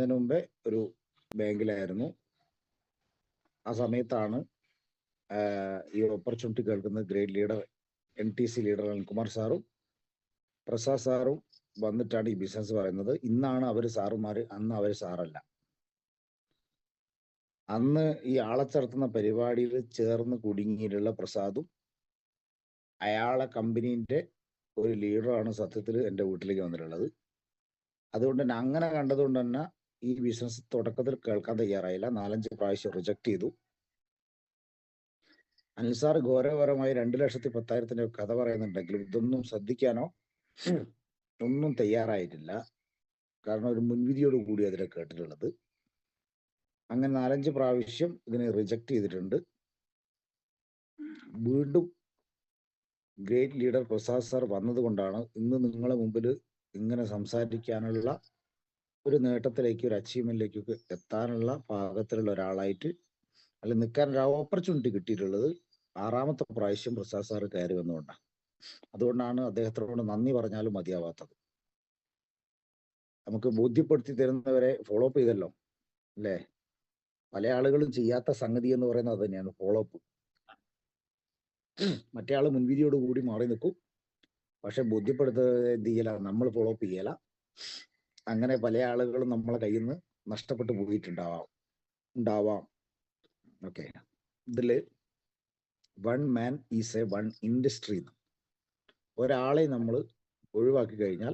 വരുന്നതിന് മുമ്പേ ഒരു ബാങ്കിലായിരുന്നു. ആ സമയത്താണ് ഈ ഓപ്പർച്യൂണിറ്റി കേൾക്കുന്നത്. Great leader NTC leader Anilkumar സാറും പ്രസാദ് സാറും വന്നിട്ടാണ് ഈ ബിസിനസ് പറയുന്നത്. ഇന്നാണ് അവർ സാറുമാര്, അന്ന് അവർ സാറല്ല. അന്ന് ഈ ആളച്ചേർത്തുന്ന പരിപാടിയിൽ ചേർന്ന് കുടുങ്ങിയിട്ടുള്ള പ്രസാദും അയാളെ കമ്പനീന്റെ ഒരു ലീഡറാണ് സത്യത്തിൽ എൻ്റെ വീട്ടിലേക്ക് വന്നിട്ടുള്ളത്. അതുകൊണ്ട് തന്നെ അങ്ങനെ കണ്ടതുകൊണ്ട് തന്നെ ഈ ബിസിനസ് തുടക്കത്തിൽ കേൾക്കാൻ തയ്യാറായില്ല. 4-5 പ്രാവശ്യം റിജക്ട് ചെയ്തു. അനിൽ സാർ ഘോരഘോരമായി 2,10,000 കഥ പറയുന്നുണ്ടെങ്കിലും ഇതൊന്നും ശ്രദ്ധിക്കാനോ ഒന്നും തയ്യാറായിട്ടില്ല. കാരണം ഒരു മുൻവിധിയോട് കൂടി അതിനെ കേട്ടിട്ടുള്ളത്. അങ്ങനെ 4-5 പ്രാവശ്യം ഇതിനെ റിജക്ട് ചെയ്തിട്ടുണ്ട്. വീണ്ടും ഗ്രേറ്റ് ലീഡർ പ്രസാദ് സാർ വന്നതുകൊണ്ടാണ് ഇന്ന് നിങ്ങളെ മുമ്പിൽ ഇങ്ങനെ സംസാരിക്കാനുള്ള ഒരു നേട്ടത്തിലേക്ക്, ഒരു അച്ചീവ്മെന്റിലേക്കൊക്കെ എത്താനുള്ള പാകത്തിലുള്ള ഒരാളായിട്ട് അല്ല നിൽക്കാനൊരു ഓപ്പർച്യൂണിറ്റി കിട്ടിയിട്ടുള്ളത് 6ാമത്തെ പ്രാവശ്യം പ്രസാദ് സാർ കയറി വന്നുകൊണ്ടാണ്. അതുകൊണ്ടാണ് അദ്ദേഹത്തിനോട് നന്ദി പറഞ്ഞാലും മതിയാവാത്തത്. നമുക്ക് ബോധ്യപ്പെടുത്തി തരുന്നവരെ ഫോളോ അപ്പ് ചെയ്തല്ലോ അല്ലേ? പല ആളുകളും ചെയ്യാത്ത സംഗതി എന്ന് പറയുന്നത് അത് തന്നെയാണ്, ഫോളോ അപ്പ്. മറ്റേ ആള് മുൻവിധിയോട് കൂടി മാറി നിൽക്കും, പക്ഷെ ബോധ്യപ്പെടുത്തുക ചെയ്യല, നമ്മൾ ഫോളോ അപ്പ് ചെയ്യല. അങ്ങനെ പല ആളുകളും നമ്മളെ കയ്യിൽ നിന്ന് നഷ്ടപ്പെട്ടു പോയിട്ടുണ്ടാവാം. ഓക്കെ, ഇതില് 1 man ഈസ് എ 1 industry. ഒരാളെ നമ്മൾ ഒഴിവാക്കി കഴിഞ്ഞാൽ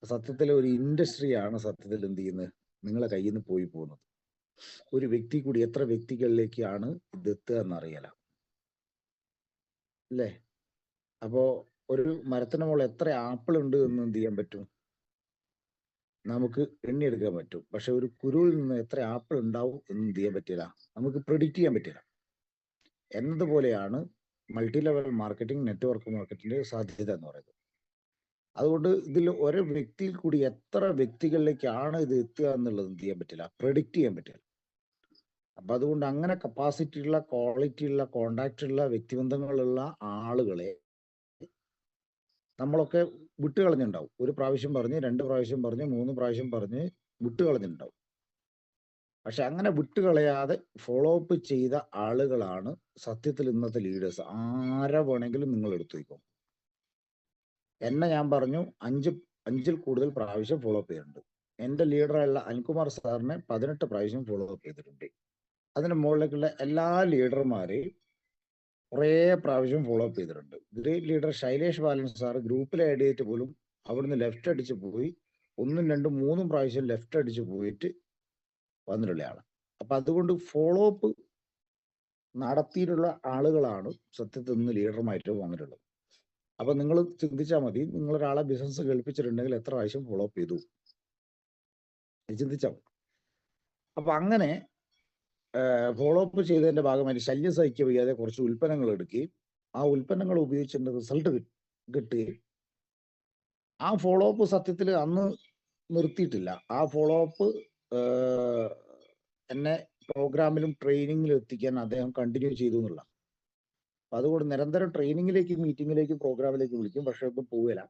സത്യത്തിൽ ഒരു ഇൻഡസ്ട്രിയാണ് സത്യത്തിൽ എന്ത് ചെയ്യുന്നത്, നിങ്ങളെ കയ്യിൽ നിന്ന് പോയി പോകുന്നത്. ഒരു വ്യക്തി കൂടി എത്ര വ്യക്തികളിലേക്കാണ് ഇത് എത്തുക എന്നറിയാല അല്ലേ? അപ്പോ ഒരു മരത്തിന് മുകളിൽ എത്ര ആപ്പിൾ ഉണ്ട് എന്ന് എന്ത് ചെയ്യാൻ പറ്റും, നമുക്ക് എണ്ണിയെടുക്കാൻ പറ്റും. പക്ഷെ ഒരു കുരുവിൽ നിന്ന് എത്ര ആപ്പിൾ ഉണ്ടാവും എന്ന് എന്ത് ചെയ്യാൻ പറ്റില്ല, നമുക്ക് പ്രെഡിക്റ്റ് ചെയ്യാൻ പറ്റില്ല. എന്നതുപോലെയാണ് മൾട്ടി ലെവൽ മാർക്കറ്റിംഗ്, നെറ്റ്വർക്ക് മാർക്കറ്റിന്റെ സാധ്യത എന്ന് പറയുന്നത്. അതുകൊണ്ട് ഇതിൽ ഒരു വ്യക്തിയിൽ കൂടി എത്ര വ്യക്തികളിലേക്കാണ് ഇത് എത്തുക എന്നുള്ളത് എന്ത് ചെയ്യാൻ പറ്റില്ല, പ്രെഡിക്റ്റ് ചെയ്യാൻ പറ്റില്ല. അപ്പൊ അതുകൊണ്ട് അങ്ങനെ കപ്പാസിറ്റി ഉള്ള, ക്വാളിറ്റി ഉള്ള, കോണ്ടാക്ട് ഉള്ള, വ്യക്തിബന്ധങ്ങളുള്ള ആളുകളെ നമ്മളൊക്കെ വിട്ടുകളഞ്ഞിട്ടുണ്ടാവും. 1 പ്രാവശ്യം പറഞ്ഞ്, 2 പ്രാവശ്യം പറഞ്ഞ്, 3 പ്രാവശ്യം പറഞ്ഞ് വിട്ടുകളഞ്ഞിട്ടുണ്ടാവും. പക്ഷെ അങ്ങനെ വിട്ടുകളയാതെ ഫോളോ അപ്പ് ചെയ്ത ആളുകളാണ് സത്യത്തിൽ ഇന്നത്തെ ലീഡേഴ്സ്. ആരെ വേണമെങ്കിലും നിങ്ങൾ എടുത്തു വയ്ക്കും. എന്നെ ഞാൻ പറഞ്ഞു 5-ൽ കൂടുതൽ പ്രാവശ്യം ഫോളോ അപ്പ് ചെയ്തിട്ടുണ്ട്. എൻ്റെ ലീഡറായുള്ള അനിൽകുമാർ സാറിനെ 18 പ്രാവശ്യം ഫോളോ അപ്പ് ചെയ്തിട്ടുണ്ട്. അതിന് മുകളിലേക്കുള്ള എല്ലാ ലീഡർമാരെയും കുറേ പ്രാവശ്യം ഫോളോ അപ്പ് ചെയ്തിട്ടുണ്ട്. ഗ്രേറ്റ് ലീഡർ ശൈലേഷ് ബാലൻ സാർ ഗ്രൂപ്പിൽ ആഡ് ചെയ്തിട്ട് പോലും അവിടുന്ന് ലെഫ്റ്റ് അടിച്ച് പോയി 1, 2, 3 പ്രാവശ്യം ലെഫ്റ്റ് അടിച്ച് പോയിട്ട് വന്നിട്ടുള്ള ആളാണ്. അപ്പൊ അതുകൊണ്ട് ഫോളോ അപ്പ് നടത്തിയിട്ടുള്ള ആളുകളാണ് സത്യത്തിൽ നിന്ന് ലീഡർമായിട്ട് വന്നിട്ടുള്ളത്. അപ്പൊ നിങ്ങൾ ചിന്തിച്ചാൽ മതി, നിങ്ങളൊരാളെ ബിസിനസ് കേൾപ്പിച്ചിട്ടുണ്ടെങ്കിൽ എത്ര പ്രാവശ്യം ഫോളോ അപ്പ് ചെയ്തു, ചിന്തിച്ചാൽ മതി. അപ്പൊ അങ്ങനെ ഫോളോ അപ്പ് ചെയ്തതിന്റെ ഭാഗമായിട്ട് ശല്യം സഹിക്കുക വയ്യാതെ കുറച്ച് ഉൽപ്പന്നങ്ങൾ എടുക്കുകയും ആ ഉൽപ്പന്നങ്ങൾ ഉപയോഗിച്ചിട്ട് റിസൾട്ട് കിട്ടുകയും, ആ ഫോളോ അപ്പ് സത്യത്തിൽ അന്ന് നിർത്തിയിട്ടില്ല. ആ ഫോളോ അപ്പ് എന്നെ പ്രോഗ്രാമിലും ട്രെയിനിങ്ങിലും എത്തിക്കാൻ അദ്ദേഹം കണ്ടിന്യൂ ചെയ്തു എന്നുള്ള. അപ്പൊ അതുകൊണ്ട് നിരന്തരം ട്രെയിനിങ്ങിലേക്ക്, മീറ്റിങ്ങിലേക്ക്, പ്രോഗ്രാമിലേക്ക് വിളിക്കും. പക്ഷെ ഒന്നും പോവില്ല.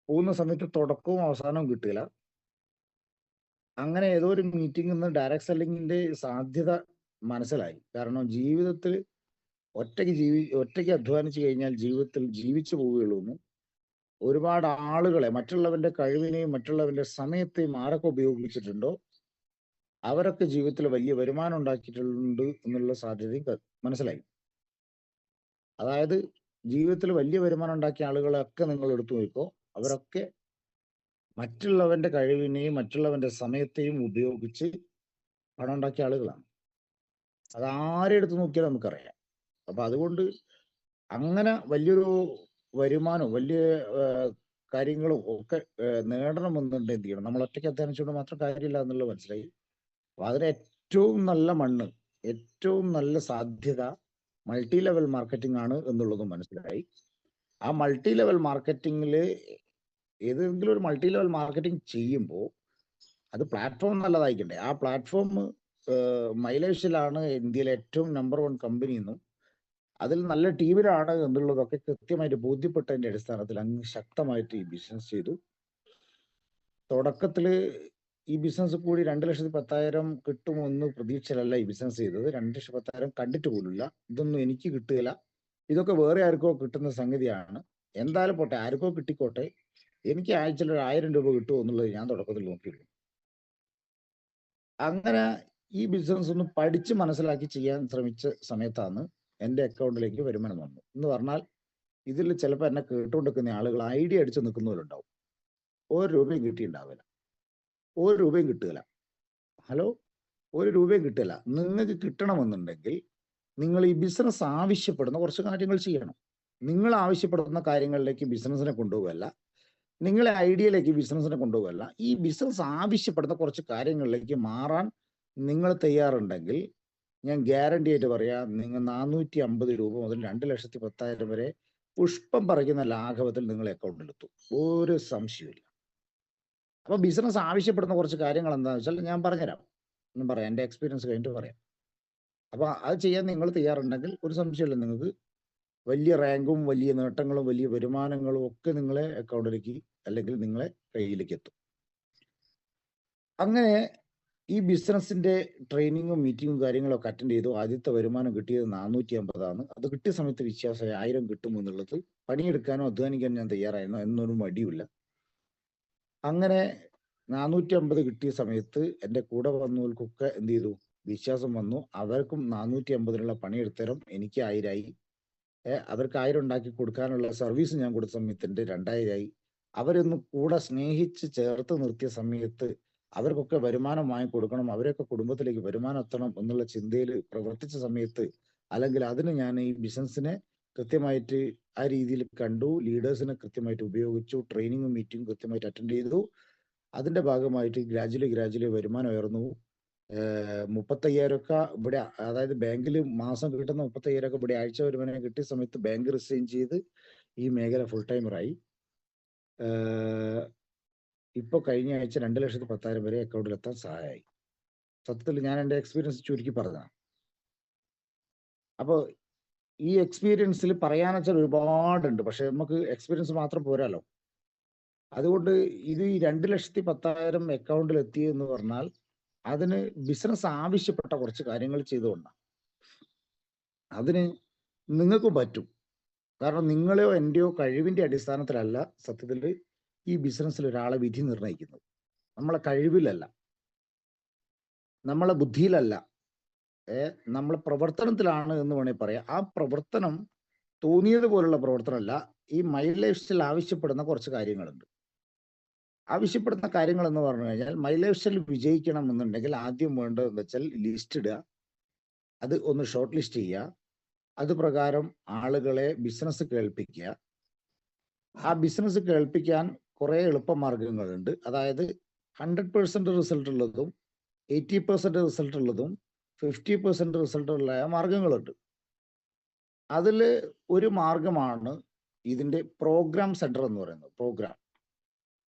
പോകുന്ന സമയത്ത് തുടക്കവും അവസാനവും കിട്ടില്ല. അങ്ങനെ ഏതോ ഒരു മീറ്റിംഗിൽ നിന്ന് ഡയറക്ട് സെല്ലിങ്ങിന്റെ സാധ്യത മനസ്സിലായി. കാരണം ജീവിതത്തിൽ ഒറ്റയ്ക്ക് അധ്വാനിച്ചു കഴിഞ്ഞാൽ ജീവിതത്തിൽ ജീവിച്ചു പോവുകയുള്ളൂ. ഒരുപാട് ആളുകളെ, മറ്റുള്ളവന്റെ കഴിവിനെയും മറ്റുള്ളവന്റെ സമയത്തെയും ആരൊക്കെ ഉപയോഗിച്ചിട്ടുണ്ടോ അവരൊക്കെ ജീവിതത്തിൽ വലിയ വരുമാനം ഉണ്ടാക്കിയിട്ടുണ്ട് എന്നുള്ള സാധ്യതയും മനസ്സിലായി. അതായത് ജീവിതത്തിൽ വലിയ വരുമാനം ഉണ്ടാക്കിയ ആളുകളൊക്കെ നിങ്ങൾ എടുത്തു നോക്കോ, അവരൊക്കെ മറ്റുള്ളവന്റെ കഴിവിനെയും മറ്റുള്ളവന്റെ സമയത്തെയും ഉപയോഗിച്ച് പണം ഉണ്ടാക്കിയ ആളുകളാണ്. അത് ആരെടുത്ത് നോക്കിയാൽ നമുക്കറിയാം. അപ്പൊ അതുകൊണ്ട് അങ്ങനെ വലിയൊരു വരുമാനവും വലിയ കാര്യങ്ങളും ഒക്കെ നേടണമെന്നുണ്ട് എന്ത് ചെയ്യണം, നമ്മൾ ഒറ്റയ്ക്ക് അധ്വാനിച്ചുകൊണ്ട് മാത്രം കാര്യമില്ല എന്നുള്ളത് മനസ്സിലായി. അപ്പൊ അതിന് ഏറ്റവും നല്ല മണ്ണ്, ഏറ്റവും നല്ല സാധ്യത മൾട്ടി ലെവൽ മാർക്കറ്റിംഗ് ആണ് എന്നുള്ളതും മനസ്സിലായി. ആ മൾട്ടി ലെവൽ മാർക്കറ്റിംഗിൽ ഏതെങ്കിലും ഒരു മൾട്ടി ലെവൽ മാർക്കറ്റിംഗ് ചെയ്യുമ്പോൾ അത് പ്ലാറ്റ്ഫോം നല്ലതായിക്കണ്ടേ. ആ പ്ലാറ്റ്ഫോം മൈലേഷ്യയിലാണ് ഇന്ത്യയിലെ ഏറ്റവും നമ്പർ 1 കമ്പനി എന്നും അതിൽ നല്ല ടീമിലാണ് എന്നുള്ളതൊക്കെ കൃത്യമായിട്ട് ബോധ്യപ്പെട്ടതിന്റെ അടിസ്ഥാനത്തിൽ അങ്ങ് ശക്തമായിട്ട് ഈ ബിസിനസ് ചെയ്തു. തുടക്കത്തില് ഈ ബിസിനസ് കൂടി 2,10,000 കിട്ടുമെന്ന് പ്രതീക്ഷയിലല്ല ഈ ബിസിനസ് ചെയ്തത്. 2,10,000 കണ്ടിട്ട് പോലുമില്ല. ഇതൊന്നും എനിക്ക് കിട്ടുകയില്ല, ഇതൊക്കെ വേറെ ആർക്കോ കിട്ടുന്ന സംഗതിയാണ്. എന്തായാലും പോട്ടെ, ആർക്കോ കിട്ടിക്കോട്ടെ, എനിക്ക് ആഴ്ചയിൽ ഒരു 1000 രൂപ കിട്ടുമോ എന്നുള്ളത് ഞാൻ തുടക്കത്തിൽ നോക്കിയുള്ളൂ. അങ്ങനെ ഈ ബിസിനസ് ഒന്ന് പഠിച്ച് മനസ്സിലാക്കി ചെയ്യാൻ ശ്രമിച്ച സമയത്താണ് എൻ്റെ അക്കൗണ്ടിലേക്ക് വരുമാനം വന്നു. എന്ന് പറഞ്ഞാൽ ഇതിൽ ചിലപ്പോൾ എന്നെ കേട്ടുകൊണ്ടിരിക്കുന്ന ആളുകൾ ഐഡിയ അടിച്ച് നിൽക്കുന്നവരുണ്ടാവും. 1 രൂപയും കിട്ടിയിട്ടുണ്ടാവില്ല, 1 രൂപയും കിട്ടുകയില്ല. ഹലോ, 1 രൂപയും കിട്ടില്ല. നിങ്ങൾക്ക് കിട്ടണമെന്നുണ്ടെങ്കിൽ നിങ്ങൾ ഈ ബിസിനസ് ആവശ്യപ്പെടുന്ന കുറച്ച് കാര്യങ്ങൾ ചെയ്യണം. നിങ്ങൾ ആവശ്യപ്പെടുന്ന കാര്യങ്ങളിലേക്ക് ബിസിനസ്സിനെ കൊണ്ടുപോകല്ല, നിങ്ങളെ ഐഡിയയിലേക്ക് ബിസിനസ്സിനെ കൊണ്ടുപോകല്ല, ഈ ബിസിനസ് ആവശ്യപ്പെടുന്ന കുറച്ച് കാര്യങ്ങളിലേക്ക് മാറാൻ നിങ്ങൾ തയ്യാറുണ്ടെങ്കിൽ ഞാൻ ഗ്യാരണ്ടി ആയിട്ട് പറയാം, നിങ്ങൾ 450 രൂപ മുതൽ 2,10,000 വരെ പുഷ്പം പറിക്കുന്ന ലാഘവത്തിൽ നിങ്ങൾ അക്കൗണ്ടിലെത്തും, ഒരു സംശയമില്ല. അപ്പൊ ബിസിനസ് ആവശ്യപ്പെടുന്ന കുറച്ച് കാര്യങ്ങൾ എന്താണെന്ന് വെച്ചാൽ ഞാൻ പറഞ്ഞുതരാം, പറയാം, എൻ്റെ എക്സ്പീരിയൻസ് കഴിഞ്ഞിട്ട് പറയാം. അപ്പൊ അത് ചെയ്യാൻ നിങ്ങൾ തയ്യാറുണ്ടെങ്കിൽ ഒരു സംശയമില്ല, നിങ്ങൾക്ക് വലിയ റാങ്കും വലിയ നേട്ടങ്ങളും വലിയ വരുമാനങ്ങളും ഒക്കെ നിങ്ങളെ അക്കൗണ്ടിലേക്ക് അല്ലെങ്കിൽ നിങ്ങളെ കയ്യിലേക്ക് എത്തും. അങ്ങനെ ഈ ബിസിനസിന്റെ ട്രെയിനിങ്ങും മീറ്റിങ്ങും കാര്യങ്ങളൊക്കെ അറ്റൻഡ് ചെയ്തു. ആദ്യത്തെ വരുമാനം കിട്ടിയത് 450 അത് കിട്ടിയ സമയത്ത് വിശ്വാസമായി 1000 കിട്ടും എന്നുള്ളത്. പണിയെടുക്കാനോ അധ്വാനിക്കാനോ ഞാൻ തയ്യാറായിരുന്നു, എന്നൊരു മടിയില്ല. അങ്ങനെ 450 കിട്ടിയ സമയത്ത് എൻ്റെ കൂടെ വന്നവർക്കൊക്കെ എന്ത് ചെയ്തു, വിശ്വാസം വന്നു. അവർക്കും 450 പണിയെടുത്തരം എനിക്ക് 1000 അവർക്ക് 1000 ഉണ്ടാക്കി കൊടുക്കാനുള്ള സർവീസ് ഞാൻ കൊടുത്ത സമയത്തിൻ്റെ 2000 അവരൊന്ന് കൂടെ സ്നേഹിച്ച് ചേർത്ത് നിർത്തിയ സമയത്ത് അവർക്കൊക്കെ വരുമാനം വാങ്ങിക്കൊടുക്കണം, അവരൊക്കെ കുടുംബത്തിലേക്ക് വരുമാനം എത്തണം എന്നുള്ള ചിന്തയിൽ പ്രവർത്തിച്ച സമയത്ത്, അല്ലെങ്കിൽ അതിന് ഞാൻ ഈ ബിസിനസ്സിനെ കൃത്യമായിട്ട് ആ രീതിയിൽ കണ്ടു, ലീഡേഴ്സിനെ കൃത്യമായിട്ട് ഉപയോഗിച്ചു, ട്രെയിനിങ്ങും മീറ്റിങ്ങും കൃത്യമായിട്ട് അറ്റൻഡ് ചെയ്തു. അതിന്റെ ഭാഗമായിട്ട് ഗ്രാജുവലി വരുമാനം ഉയർന്നു. 35,000 ഇവിടെ, അതായത് ബാങ്കിൽ മാസം കിട്ടുന്ന 35,000 ഇവിടെ ആഴ്ച വരുമാനം കിട്ടിയ സമയത്ത് ബാങ്ക് റിസൈൻ ചെയ്ത് ഈ മേഖല ഫുൾ ടൈമറായി. ഇപ്പൊ കഴിഞ്ഞ ആഴ്ച 2,10,000 വരെ അക്കൗണ്ടിൽ എത്താൻ സഹായമായി. സത്യത്തിൽ ഞാൻ എൻ്റെ എക്സ്പീരിയൻസ് ചുരുക്കി പറഞ്ഞതാണ്. അപ്പോൾ ഈ എക്സ്പീരിയൻസിൽ പറയാന്ന് വെച്ചാൽ ഒരുപാടുണ്ട്, പക്ഷെ നമുക്ക് എക്സ്പീരിയൻസ് മാത്രം പോരാലോ. അതുകൊണ്ട് ഇത് ഈ 2,10,000 അക്കൗണ്ടിൽ എത്തിയെന്ന് പറഞ്ഞാൽ അതിന് ബിസിനസ് ആവശ്യപ്പെട്ട കുറച്ച് കാര്യങ്ങൾ ചെയ്തുകൊണ്ടാണ്. അതിന് നിങ്ങൾക്കും പറ്റും. കാരണം നിങ്ങളെയോ എൻ്റെയോ കഴിവിൻ്റെ അടിസ്ഥാനത്തിലല്ല സത്യത്തിൽ ഈ ബിസിനസ്സിൽ ഒരാളെ വിധി നിർണ്ണയിക്കുന്നത്. നമ്മളെ കഴിവിലല്ല, നമ്മളെ ബുദ്ധിയിലല്ല, നമ്മളെ പ്രവർത്തനത്തിലാണ് എന്ന് വേണമെങ്കിൽ പറയാം. ആ പ്രവർത്തനം തോന്നിയതുപോലുള്ള പ്രവർത്തനമല്ല. ഈ മൈ ലൈഫ് സ്റ്റൈൽ ആവശ്യപ്പെടുന്ന കുറച്ച് കാര്യങ്ങളുണ്ട്. ആവശ്യപ്പെടുന്ന കാര്യങ്ങൾ എന്ന് പറഞ്ഞു കഴിഞ്ഞാൽ, മൈ ലൈഫ് സ്റ്റൈൽ വിജയിക്കണം എന്നുണ്ടെങ്കിൽ ആദ്യം വേണ്ടതെന്ന് വെച്ചാൽ ലിസ്റ്റ് ഇടുക, അത് ഒന്ന് ഷോർട്ട് ലിസ്റ്റ് ചെയ്യുക, അത് പ്രകാരം ആളുകളെ ബിസിനസ് കേൾപ്പിക്കുക. ആ ബിസിനസ് കേൾപ്പിക്കാൻ കുറേ എളുപ്പമാർഗങ്ങളുണ്ട്. അതായത് 100% റിസൾട്ട് ഉള്ളതും 80% റിസൾട്ട് ഉള്ളതും 50% റിസൾട്ട് ഉള്ള മാർഗങ്ങളുണ്ട്. അതിൽ ഒരു മാർഗമാണ് ഇതിൻ്റെ പ്രോഗ്രാം സെന്റർ എന്ന് പറയുന്നത്. പ്രോഗ്രാം,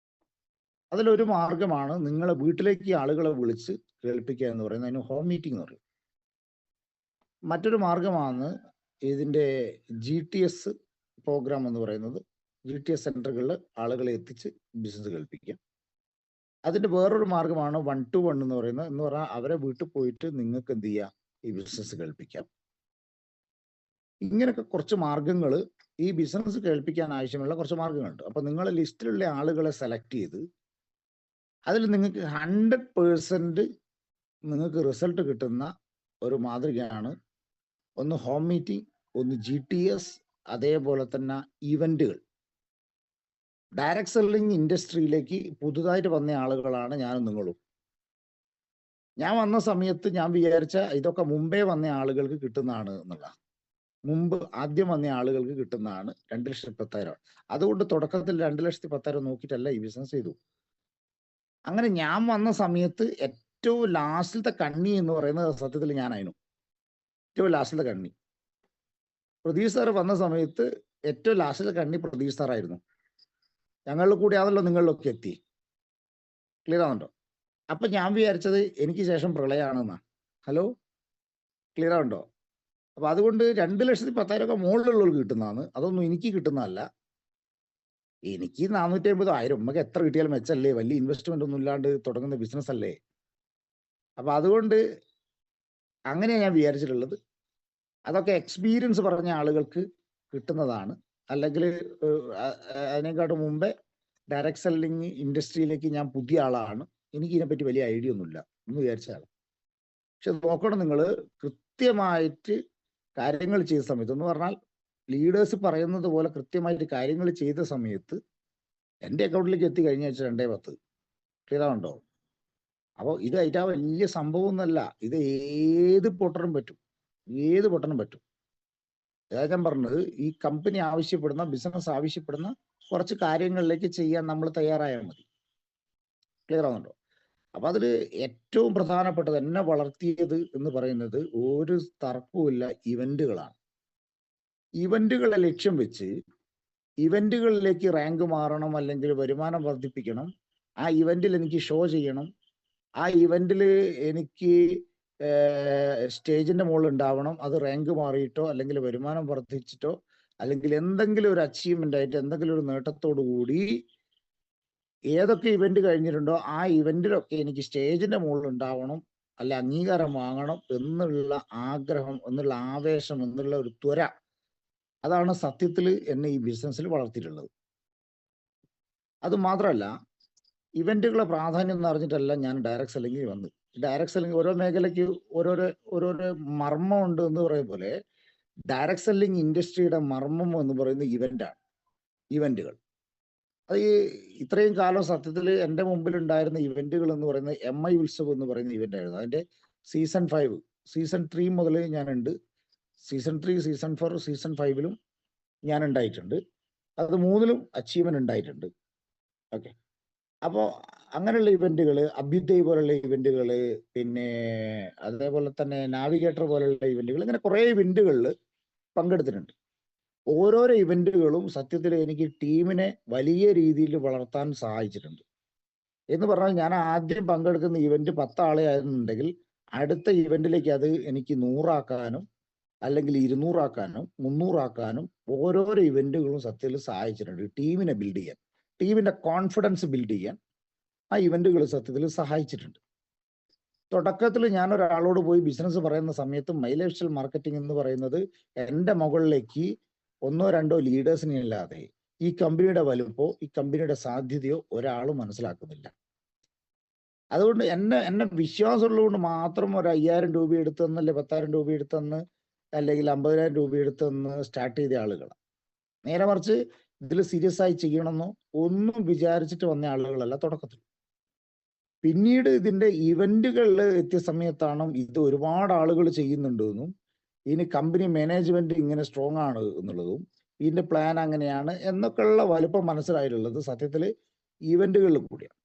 അതിലൊരു മാർഗമാണ് നിങ്ങളെ വീട്ടിലേക്ക് ആളുകളെ വിളിച്ച് കേൾപ്പിക്കുക എന്ന് പറയുന്നത്, അതിന് ഹോം മീറ്റിംഗ് എന്ന് പറയും. മറ്റൊരു മാർഗമാണ് ഇതിൻ്റെ GTS പ്രോഗ്രാം എന്ന് പറയുന്നത്. GTS സെന്ററുകളിൽ ആളുകളെ എത്തിച്ച് ബിസിനസ് കേൾപ്പിക്കുക. അതിൻ്റെ വേറൊരു മാർഗമാണ് 1-to-1 എന്ന് പറയുന്നത്. എന്ന് പറഞ്ഞാൽ അവരെ വീട്ടിൽ പോയിട്ട് നിങ്ങൾക്ക് എന്ത് ചെയ്യാം, ഈ ബിസിനസ് കേൾപ്പിക്കാം. ഇങ്ങനെയൊക്കെ കുറച്ച് മാർഗങ്ങൾ, ഈ ബിസിനസ് കേൾപ്പിക്കാൻ ആവശ്യമുള്ള കുറച്ച് മാർഗങ്ങളുണ്ട്. അപ്പൊ നിങ്ങളെ ലിസ്റ്റിലുള്ള ആളുകളെ സെലക്ട് ചെയ്ത് അതിൽ നിങ്ങൾക്ക് 100% നിങ്ങൾക്ക് റിസൾട്ട് കിട്ടുന്ന ഒരു മാതൃകയാണ് ഒന്ന് ഹോം മീറ്റിംഗ്, ഒന്ന് GTS, അതേപോലെ തന്നെ ഇവന്റുകൾ. ഡയറക്ട് സെല്ലിംഗ് ഇൻഡസ്ട്രിയിലേക്ക് പുതുതായിട്ട് വന്ന ആളുകളാണ് ഞാനും നിങ്ങളും. ഞാൻ വന്ന സമയത്ത് ഞാൻ വിചാരിച്ച ഇതൊക്കെ മുമ്പേ വന്ന ആളുകൾക്ക് കിട്ടുന്നതാണ് എന്നുള്ള, മുമ്പ് ആദ്യം വന്ന ആളുകൾക്ക് കിട്ടുന്നതാണ് 2,10,000. അതുകൊണ്ട് തുടക്കത്തിൽ 2,10,000 നോക്കിയിട്ടല്ല ഈ ബിസിനസ് ചെയ്തു. അങ്ങനെ ഞാൻ വന്ന സമയത്ത് ഏറ്റവും ലാസ്റ്റിലത്തെ കണ്ണി എന്ന് പറയുന്നത് സത്യത്തിൽ ഞാനായിരുന്നു. ഏറ്റവും ലാസ്റ്റിലത്തെ കണ്ണി. പ്രദീപ് സാർ വന്ന സമയത്ത് ഏറ്റവും ലാസ്റ്റിലത്തെ കണ്ണി പ്രദീപ് സാറായിരുന്നു. ഞങ്ങളിൽ കൂടി ആണല്ലോ നിങ്ങളിലൊക്കെ എത്തി. ക്ലിയർ ആവുന്നുണ്ടോ? അപ്പൊ ഞാൻ വിചാരിച്ചത് എനിക്ക് ശേഷം പ്രളയമാണെന്നാ. ഹലോ, ക്ലിയർ ആവുന്നുണ്ടോ? അപ്പൊ അതുകൊണ്ട് 2,10,000 മുകളിലുള്ളവർക്ക് കിട്ടുന്നതാണ്, അതൊന്നും എനിക്ക് കിട്ടുന്നതല്ല. എനിക്ക് 450,000 നമുക്ക് എത്ര കിട്ടിയാലും മെച്ചല്ലേ, വലിയ ഇൻവെസ്റ്റ്മെന്റ് ഒന്നും ഇല്ലാണ്ട് തുടങ്ങുന്ന ബിസിനസ് അല്ലേ. അപ്പൊ അതുകൊണ്ട് അങ്ങനെയാണ് ഞാൻ വിചാരിച്ചിട്ടുള്ളത്. അതൊക്കെ എക്സ്പീരിയൻസ് പറഞ്ഞ ആളുകൾക്ക് കിട്ടുന്നതാണ്. അല്ലെങ്കിൽ അതിനെക്കാട്ടും മുമ്പേ ഡയറക്ട് സെല്ലിംഗ് ഇൻഡസ്ട്രിയിലേക്ക് ഞാൻ പുതിയ ആളാണ്, എനിക്ക് ഇതിനെപ്പറ്റി വലിയ ഐഡിയ ഒന്നുമില്ല എന്ന് വിചാരിച്ചാണ്. പക്ഷെ നോക്കണം, നിങ്ങൾ കൃത്യമായിട്ട് കാര്യങ്ങൾ ചെയ്ത സമയത്ത് എന്ന് പറഞ്ഞാൽ ലീഡേഴ്സ് പറയുന്നത് പോലെ കൃത്യമായിട്ട് കാര്യങ്ങൾ ചെയ്ത സമയത്ത് എൻ്റെ അക്കൗണ്ടിലേക്ക് എത്തി കഴിഞ്ഞ ആഴ്ച 210 ക്ലിയർ ആവുണ്ടോ? അപ്പോൾ ഇത് അതിൻ്റെ വലിയ സംഭവം ഒന്നല്ല, ഇത് ഏത് പൊട്ടനും പറ്റും, ഏത് പൊട്ടനും പറ്റും. അതായത് ഞാൻ പറഞ്ഞത്, ഈ കമ്പനി ആവശ്യപ്പെടുന്ന, ബിസിനസ് ആവശ്യപ്പെടുന്ന കുറച്ച് കാര്യങ്ങളിലേക്ക് ചെയ്യാൻ നമ്മൾ തയ്യാറായാൽ മതി. ക്ലിയർ ആവുന്നുണ്ടോ? അപ്പൊ അതിൽ ഏറ്റവും പ്രധാനപ്പെട്ടത് എന്നെ വളർത്തിയത് എന്ന് പറയുന്നത് ഒരു തർക്കവുമില്ല ഇവന്റുകളാണ്. ഇവന്റുകളെ ലക്ഷ്യം വെച്ച് ഇവന്റുകളിലേക്ക് റാങ്ക് മാറണം, അല്ലെങ്കിൽ വരുമാനം വർദ്ധിപ്പിക്കണം, ആ ഇവന്റിൽ എനിക്ക് ഷോ ചെയ്യണം, ആ ഇവന്റിൽ എനിക്ക് സ്റ്റേജിന്റെ മുകളിൽ ഉണ്ടാവണം, അത് റാങ്ക് മാറിയിട്ടോ അല്ലെങ്കിൽ വരുമാനം വർദ്ധിച്ചിട്ടോ അല്ലെങ്കിൽ എന്തെങ്കിലും ഒരു അച്ചീവ്മെന്റ് ആയിട്ട് എന്തെങ്കിലും ഒരു നേട്ടത്തോടു കൂടി ഏതൊക്കെ ഇവന്റ് കഴിഞ്ഞിട്ടുണ്ടോ ആ ഇവന്റിലൊക്കെ എനിക്ക് സ്റ്റേജിന്റെ മുകളിൽ ഉണ്ടാവണം, അല്ല അംഗീകാരം വാങ്ങണം എന്നുള്ള ആഗ്രഹം, എന്നുള്ള ആവേശം, എന്നുള്ള ഒരു ത്വര, അതാണ് സത്യത്തിൽ എന്നെ ഈ ബിസിനസ്സിൽ വളർത്തിയിട്ടുള്ളത്. അത് മാത്രമല്ല, ഇവന്റുകളെ പ്രാധാന്യം എന്ന് അറിഞ്ഞിട്ടല്ല ഞാൻ ഡയറക്ട് സെല്ലിംഗിൽ വന്ന്. ഡയറക്ട് സെല്ലിംഗ് ഓരോ മേഖലയ്ക്ക് ഓരോരോ മർമ്മം ഉണ്ട് എന്ന് പറയുന്ന പോലെ ഡയറക്ട് സെല്ലിംഗ് ഇൻഡസ്ട്രിയുടെ മർമ്മം എന്ന് പറയുന്നത് ഇവന്റാണ്, ഇവന്റുകൾ. അത് ഈ ഇത്രയും കാലം സത്യത്തിൽ എൻ്റെ മുമ്പിൽ ഉണ്ടായിരുന്ന ഇവന്റുകൾ എന്ന് പറയുന്നത് MI ഉത്സവ് എന്ന് പറയുന്ന ഇവന്റ് ആയിരുന്നു. അതിന്റെ സീസൺ 5, സീസൺ 3 മുതൽ ഞാനുണ്ട്. സീസൺ 3, സീസൺ 4, സീസൺ 5ലും ഞാൻ ഉണ്ടായിട്ടുണ്ട്. അത് 3ലും അച്ചീവ്മെന്റ് ഉണ്ടായിട്ടുണ്ട്. ഓക്കെ. അപ്പോൾ അങ്ങനെയുള്ള ഇവന്റുകൾ, അഭ്യുദയ് പോലുള്ള ഇവന്റുകൾ, പിന്നെ അതേപോലെ തന്നെ നാവിഗേറ്റർ പോലുള്ള ഇവന്റുകൾ, ഇങ്ങനെ കുറേ ഇവന്റുകളിൽ പങ്കെടുത്തിട്ടുണ്ട്. ഓരോരോ ഇവന്റുകളും സത്യത്തിൽ എനിക്ക് ടീമിനെ വലിയ രീതിയിൽ വളർത്താൻ സഹായിച്ചിട്ടുണ്ട്. എന്ന് പറഞ്ഞാൽ ഞാൻ ആദ്യം പങ്കെടുക്കുന്ന ഇവന്റ് 10 ആളെ ആയിരുന്നുണ്ടെങ്കിൽ അടുത്ത ഇവന്റിലേക്ക് അത് എനിക്ക് 100 ആക്കാനും അല്ലെങ്കിൽ 200 ആക്കാനും 300 ആക്കാനും ഓരോരോ ഇവന്റുകളും സത്യത്തിൽ സഹായിച്ചിട്ടുണ്ട്. ടീമിനെ ബിൽഡ് ചെയ്യാൻ, ടീമിന്റെ കോൺഫിഡൻസ് ബിൽഡ് ചെയ്യാൻ ആ ഇവന്റുകൾ സത്യത്തിൽ സഹായിച്ചിട്ടുണ്ട്. തുടക്കത്തിൽ ഞാൻ ഒരാളോട് പോയി ബിസിനസ് പറയുന്ന സമയത്ത് മൈലേഷ്യൽ മാർക്കറ്റിംഗ് എന്ന് പറയുന്നത് എൻ്റെ മുകളിലേക്ക് 1 or 2 ലീഡേഴ്സിനെ അല്ലാതെ ഈ കമ്പനിയുടെ വലുപ്പോ ഈ കമ്പനിയുടെ സാധ്യതയോ ഒരാളും മനസ്സിലാക്കുന്നില്ല. അതുകൊണ്ട് എന്നെ വിശ്വാസമുള്ളതുകൊണ്ട് മാത്രം ഒരു 5,000 രൂപ എടുത്തെന്ന്, അല്ലെ 10,000 രൂപ എടുത്തെന്ന്, അല്ലെങ്കിൽ 50,000 രൂപ എടുത്തെന്ന് സ്റ്റാർട്ട് ചെയ്ത ആളുകളാണ്. നേരെ മറിച്ച് ഇതിൽ സീരിയസ് ആയി ചെയ്യണമെന്നോ ഒന്നും വിചാരിച്ചിട്ട് വന്ന ആളുകളല്ല തുടക്കത്തിൽ. പിന്നീട് ഇതിന്റെ ഇവന്റുകളിൽ എത്തിയ സമയത്താണ് ഇത് ഒരുപാട് ആളുകൾ ചെയ്യുന്നുണ്ടെന്നും ഇനി കമ്പനി മാനേജ്മെന്റ് ഇങ്ങനെ സ്ട്രോങ് ആണ് എന്നുള്ളതും ഇതിന്റെ പ്ലാൻ അങ്ങനെയാണ് എന്നൊക്കെയുള്ള വലുപ്പം മനസ്സിലായിട്ടുള്ളത് സത്യത്തിൽ ഇവന്റുകളിൽ കൂടിയാണ്.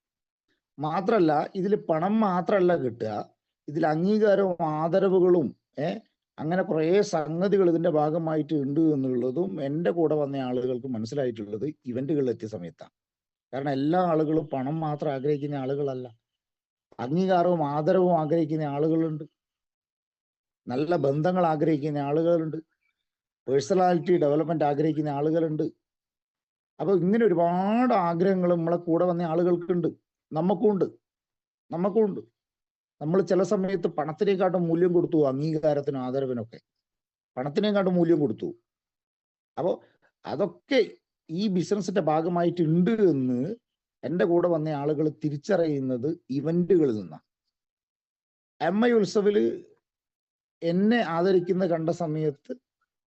മാത്രല്ല ഇതിൽ പണം മാത്രമല്ല കിട്ടുക, ഇതിൽ അംഗീകാരവും ആദരവുകളും അങ്ങനെ കുറേ സംഗതികൾ ഇതിന്റെ ഭാഗമായിട്ട് ഉണ്ട് എന്നുള്ളതും എൻ്റെ കൂടെ വന്ന ആളുകൾക്ക് മനസ്സിലായിട്ടുള്ളത് ഇവന്റുകളിൽ എത്തിയ സമയത്താണ്. കാരണം എല്ലാ ആളുകളും പണം മാത്രം ആഗ്രഹിക്കുന്ന ആളുകളല്ല, അംഗീകാരവും ആദരവും ആഗ്രഹിക്കുന്ന ആളുകളുണ്ട്, നല്ല ബന്ധങ്ങൾ ആഗ്രഹിക്കുന്ന ആളുകളുണ്ട്, പേഴ്സണാലിറ്റി ഡെവലപ്മെന്റ് ആഗ്രഹിക്കുന്ന ആളുകളുണ്ട്. അപ്പൊ ഇങ്ങനെ ഒരുപാട് ആഗ്രഹങ്ങൾ നമ്മളെ കൂടെ വന്ന ആളുകൾക്കുണ്ട്, നമുക്കുണ്ട്. നമ്മൾ ചില സമയത്ത് പണത്തിനെക്കാട്ടും മൂല്യം കൊടുത്തു, അംഗീകാരത്തിനും ആദരവിനൊക്കെ പണത്തിനെക്കാട്ടും മൂല്യം കൊടുത്തു. അപ്പോൾ അതൊക്കെ ഈ ബിസിനസിന്റെ ഭാഗമായിട്ടുണ്ട് എന്ന് എൻ്റെ കൂടെ വന്ന ആളുകൾ തിരിച്ചറിയുന്നത് ഇവന്റുകളിൽ നിന്നാണ്. MI ഉത്സവിൽ എന്നെ ആദരിക്കുന്ന കണ്ട സമയത്ത്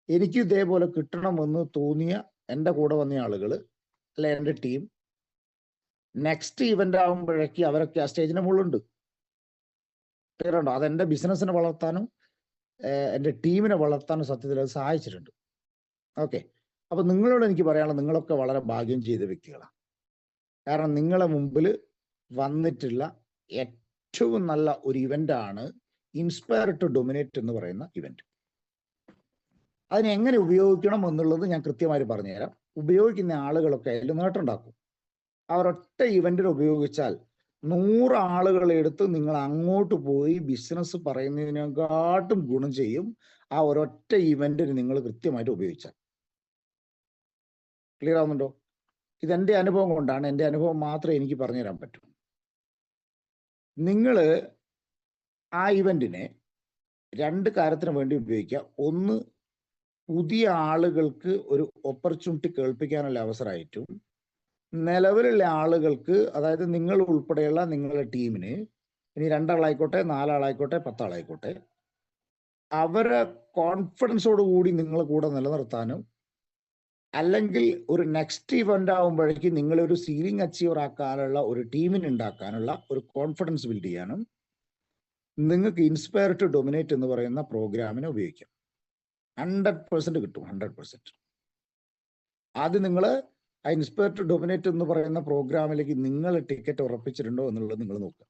എനിക്ക് ഇതേപോലെ കിട്ടണമെന്ന് തോന്നിയ എൻ്റെ കൂടെ വന്ന ആളുകൾ, അല്ലെ എൻ്റെ ടീം, നെക്സ്റ്റ് ഇവന്റ് ആകുമ്പോഴേക്ക് അവരൊക്കെ ആ സ്റ്റേജിന് മുകളിലുണ്ട്. ക്ലിയർ ഉണ്ടോ? അതെൻ്റെ ബിസിനസ്സിനെ വളർത്താനും എൻ്റെ ടീമിനെ വളർത്താനും സത്യത്തിൽ അത് സഹായിച്ചിട്ടുണ്ട്. ഓക്കെ. അപ്പൊ നിങ്ങളോട് എനിക്ക് പറയാനുള്ളത്, നിങ്ങളൊക്കെ വളരെ ഭാഗ്യം ചെയ്ത വ്യക്തികളാണ്. കാരണം നിങ്ങളെ മുമ്പിൽ വന്നിട്ടുള്ള ഏറ്റവും നല്ല ഒരു ഇവന്റാണ് ഇൻസ്പയർ ടു ഡൊമിനേറ്റ് എന്ന് പറയുന്ന ഇവന്റ്. അതിനെ എങ്ങനെ ഉപയോഗിക്കണം എന്നുള്ളത് ഞാൻ കൃത്യമായിട്ട് പറഞ്ഞുതരാം. ഉപയോഗിക്കുന്ന ആളുകളൊക്കെ അതിൽ നേട്ടമുണ്ടാക്കും. അവരൊറ്റ ഇവന്റിൽ ഉപയോഗിച്ചാൽ 100 ആളുകളെ എടുത്ത് നിങ്ങൾ അങ്ങോട്ട് പോയി ബിസിനസ് പറയുന്നതിനെക്കാട്ടും ഗുണം ചെയ്യും ആ ഒരൊറ്റ ഇവന്റിന് നിങ്ങൾ കൃത്യമായിട്ട് ഉപയോഗിച്ചാൽ. ക്ലിയർ ആവുന്നുണ്ടോ? ഇതെന്റെ അനുഭവം കൊണ്ടാണ്, എൻ്റെ അനുഭവം മാത്രമേ എനിക്ക് പറഞ്ഞു തരാൻ പറ്റൂ. നിങ്ങൾ ആ ഇവന്റിനെ 2 കാര്യത്തിന് വേണ്ടി ഉപയോഗിക്കുക. ഒന്ന്, പുതിയ ആളുകൾക്ക് ഒരു ഓപ്പർച്യൂണിറ്റി കേൾപ്പിക്കാനുള്ള അവസരമായിട്ടും, നിലവിലുള്ള ആളുകൾക്ക്, അതായത് നിങ്ങൾ ഉൾപ്പെടെയുള്ള നിങ്ങളുടെ ടീമിന്, ഇനി 2 ആളായിക്കോട്ടെ, 4 ആളായിക്കോട്ടെ, 10 ആളായിക്കോട്ടെ, അവരെ കോൺഫിഡൻസോട് കൂടി നിങ്ങളെ കൂടെ നിലനിർത്താനും, അല്ലെങ്കിൽ ഒരു നെക്സ്റ്റ് ഇവന്റ് ആകുമ്പോഴേക്കും നിങ്ങളൊരു സീലിംഗ് അച്ചീവർ ആക്കാനുള്ള ഒരു ടീമിന് ഉണ്ടാക്കാനുള്ള ഒരു കോൺഫിഡൻസ് ബിൽഡ് ചെയ്യാനും നിങ്ങൾക്ക് ഇൻസ്പയർ ടു ഡൊമിനേറ്റ് എന്ന് പറയുന്ന പ്രോഗ്രാമിനെ ഉപയോഗിക്കാം. 100% കിട്ടും. 100%. ആദ്യം നിങ്ങൾ ആ ഇൻസ്പയർ ടു ഡൊമിനേറ്റ് എന്ന് പറയുന്ന പ്രോഗ്രാമിലേക്ക് നിങ്ങൾ ടിക്കറ്റ് ഉറപ്പിച്ചിട്ടുണ്ടോ എന്നുള്ളത് നിങ്ങൾ നോക്കുക.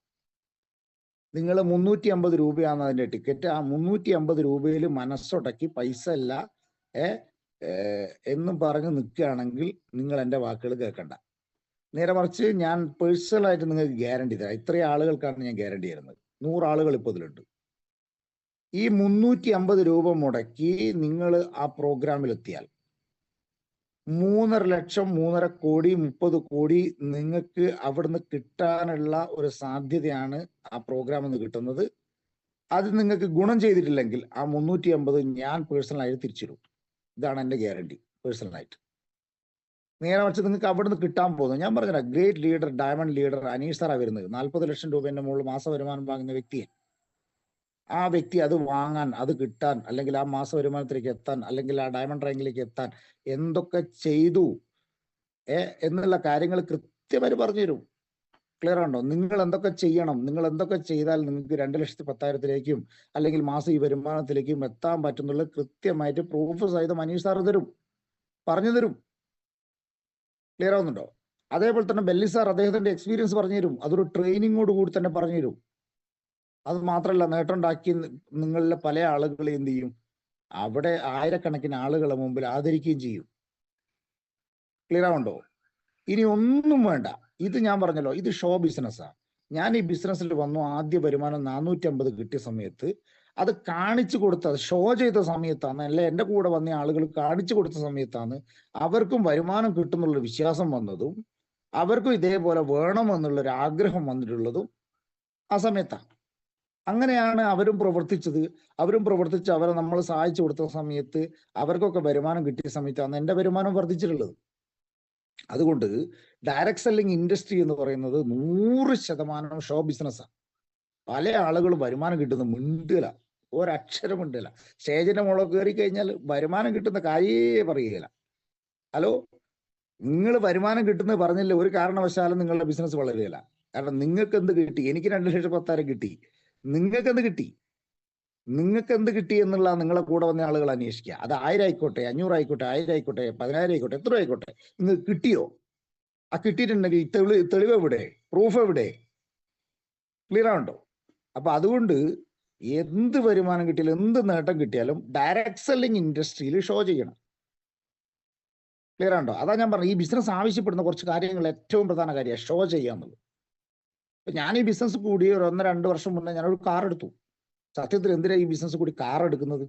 നിങ്ങൾ 350 രൂപയാണ് അതിന്റെ ടിക്കറ്റ്. ആ 350 രൂപയിൽ മനസ്സൊടക്കി പൈസ അല്ല എന്നും പറഞ്ഞ് നിൽക്കുകയാണെങ്കിൽ നിങ്ങൾ എൻ്റെ വാക്കുകൾ കേൾക്കണ്ട. നേരെ മറിച്ച് ഞാൻ പേഴ്സണലായിട്ട് നിങ്ങൾക്ക് ഗ്യാരണ്ടി തരാം. ഇത്രയും ആളുകൾക്കാണ് ഞാൻ ഗ്യാരണ്ടി തരുന്നത്. 100 ആളുകൾ ഇപ്പോൾ ഇതിലുണ്ട്. ഈ 350 രൂപ മുടക്കി നിങ്ങൾ ആ പ്രോഗ്രാമിലെത്തിയാൽ 3.5 ലക്ഷം, 3.5 കോടി, 30 കോടി നിങ്ങൾക്ക് അവിടുന്ന് കിട്ടാനുള്ള ഒരു സാധ്യതയാണ് ആ പ്രോഗ്രാമിൽ നിന്ന് കിട്ടുന്നത്. അത് നിങ്ങൾക്ക് ഗുണം ചെയ്തിട്ടില്ലെങ്കിൽ ആ 350 ഞാൻ പേഴ്സണലായിട്ട് തിരിച്ചിടും. ഇതാണ് എൻ്റെ ഗ്യാരണ്ടി പേഴ്സണലായിട്ട്. നേരെ മറിച്ച് നിങ്ങൾക്ക് അവിടുന്ന് കിട്ടാൻ പോകുന്നത്, ഞാൻ പറഞ്ഞുതരാം, great leader, diamond leader Aneesh സാറാണ് വരുന്നത്. 40 ലക്ഷം രൂപേൻ്റെ മുകളിൽ മാസ വരുമാനം വാങ്ങുന്ന വ്യക്തിയെ, ആ വ്യക്തി അത് വാങ്ങാൻ, അത് കിട്ടാൻ, അല്ലെങ്കിൽ ആ മാസ വരുമാനത്തിലേക്ക് എത്താൻ, അല്ലെങ്കിൽ ആ ഡയമണ്ട് റാങ്കിലേക്ക് എത്താൻ എന്തൊക്കെ ചെയ്തു എന്നുള്ള കാര്യങ്ങൾ കൃത്യമായിട്ട് പറഞ്ഞു തരും. ക്ലിയർ ആണോ? നിങ്ങൾ എന്തൊക്കെ ചെയ്യണം, നിങ്ങൾ എന്തൊക്കെ ചെയ്താൽ നിങ്ങൾക്ക് 2,10,000-ലേക്കും അല്ലെങ്കിൽ മാസം ഈ വരുമാനത്തിലേക്കും എത്താൻ പറ്റുന്നുള്ളത് കൃത്യമായിട്ട് പ്രൂഫ് സഹിതം മനീഷ് സാർ തരും, പറഞ്ഞു തരും. ക്ലിയർ ആവുന്നുണ്ടോ? അതേപോലെ തന്നെ ബെല്ലി സാർ അദ്ദേഹത്തിന്റെ എക്സ്പീരിയൻസ് പറഞ്ഞു തരും. അതൊരു ട്രെയിനിങ്ങോട് കൂടി തന്നെ പറഞ്ഞു തരും. അത് മാത്രമല്ല, നേട്ടം ഉണ്ടാക്കി നിങ്ങളിലെ പല ആളുകളെ എന്ത് ചെയ്യും, അവിടെ ആയിരക്കണക്കിന് ആളുകളെ മുമ്പിൽ ആദരിക്കുകയും ചെയ്യും. ക്ലിയർ ആവുണ്ടോ? ഇനി ഒന്നും വേണ്ട. ഇത് ഞാൻ പറഞ്ഞല്ലോ, ഇത് ഷോ ബിസിനസ്സാണ്. ഞാൻ ഈ ബിസിനസ്സിൽ വന്നു, ആദ്യ വരുമാനം 450 കിട്ടിയ സമയത്ത് അത് കാണിച്ചു കൊടുത്ത, ഷോ ചെയ്ത സമയത്താണ്, അല്ലെ എൻ്റെ കൂടെ വന്ന ആളുകൾ കാണിച്ചു കൊടുത്ത സമയത്താണ് അവർക്കും വരുമാനം കിട്ടുന്നുള്ളൊരു വിശ്വാസം വന്നതും അവർക്കും ഇതേപോലെ വേണമെന്നുള്ളൊരു ആഗ്രഹം വന്നിട്ടുള്ളതും ആ സമയത്താണ്. അങ്ങനെയാണ് അവരും പ്രവർത്തിച്ചത്. അവരും പ്രവർത്തിച്ച് അവരെ നമ്മൾ സഹായിച്ചു കൊടുത്ത സമയത്ത് അവർക്കൊക്കെ വരുമാനം കിട്ടിയ സമയത്താണ് എൻ്റെ വരുമാനം വർദ്ധിച്ചിട്ടുള്ളത്. അതുകൊണ്ട് ഡയറക്ട് സെല്ലിംഗ് ഇൻഡസ്ട്രി എന്ന് പറയുന്നത് 100% ഷോ ബിസിനസ്സാണ്. പല ആളുകളും വരുമാനം കിട്ടുന്നത് മിണ്ടില്ല, ഒരക്ഷരം മിണ്ടില്ല. സ്റ്റേജിന്റെ മുകളിൽ കയറി കഴിഞ്ഞാൽ വരുമാനം കിട്ടുന്ന കാര്യേ പറയുകയില്ല. ഹലോ, നിങ്ങൾ വരുമാനം കിട്ടുന്നത് പറഞ്ഞില്ല, ഒരു കാരണവശാലും നിങ്ങളുടെ ബിസിനസ് വളരുകയില്ല. കാരണം നിങ്ങൾക്ക് എന്ത് കിട്ടി? എനിക്ക് 2,10,000 കിട്ടി. നിങ്ങൾക്ക് എന്ത് കിട്ടി? നിങ്ങൾക്ക് എന്ത് കിട്ടി എന്നുള്ള നിങ്ങളെ കൂടെ വന്ന ആളുകൾ അന്വേഷിക്കുക. അത് 1000 ആയിക്കോട്ടെ, 500 ആയിക്കോട്ടെ, 1000 ആയിക്കോട്ടെ, 10,000 ആയിക്കോട്ടെ, എത്ര ആയിക്കോട്ടെ, നിങ്ങൾക്ക് കിട്ടിയോ? ആ കിട്ടിയിട്ടുണ്ടെങ്കിൽ തെളിവ് എവിടെ? പ്രൂഫ് എവിടെ? ക്ലിയർ ആവുണ്ടോ? അപ്പൊ അതുകൊണ്ട് എന്ത് വരുമാനം കിട്ടിയാലും എന്ത് നേട്ടം കിട്ടിയാലും ഡയറക്ട് സെല്ലിംഗ് ഇൻഡസ്ട്രിയിൽ ഷോ ചെയ്യണം. ക്ലിയർ ആണോ? അതാ ഞാൻ പറഞ്ഞു, ഈ ബിസിനസ് ആവശ്യപ്പെടുന്ന കുറച്ച് കാര്യങ്ങൾ ഏറ്റവും പ്രധാന കാര്യമാണ് ഷോ ചെയ്യാന്നുള്ളത്. ഇപ്പൊ ഞാൻ ഈ ബിസിനസ് കൂടി ഒരു 1-2 വർഷം മുന്നേ ഞാനൊരു കാർ എടുത്തു. സത്യത്തിൽ എന്തിനാ ഈ ബിസിനസ് കൂടി കാർ എടുക്കുന്നത്?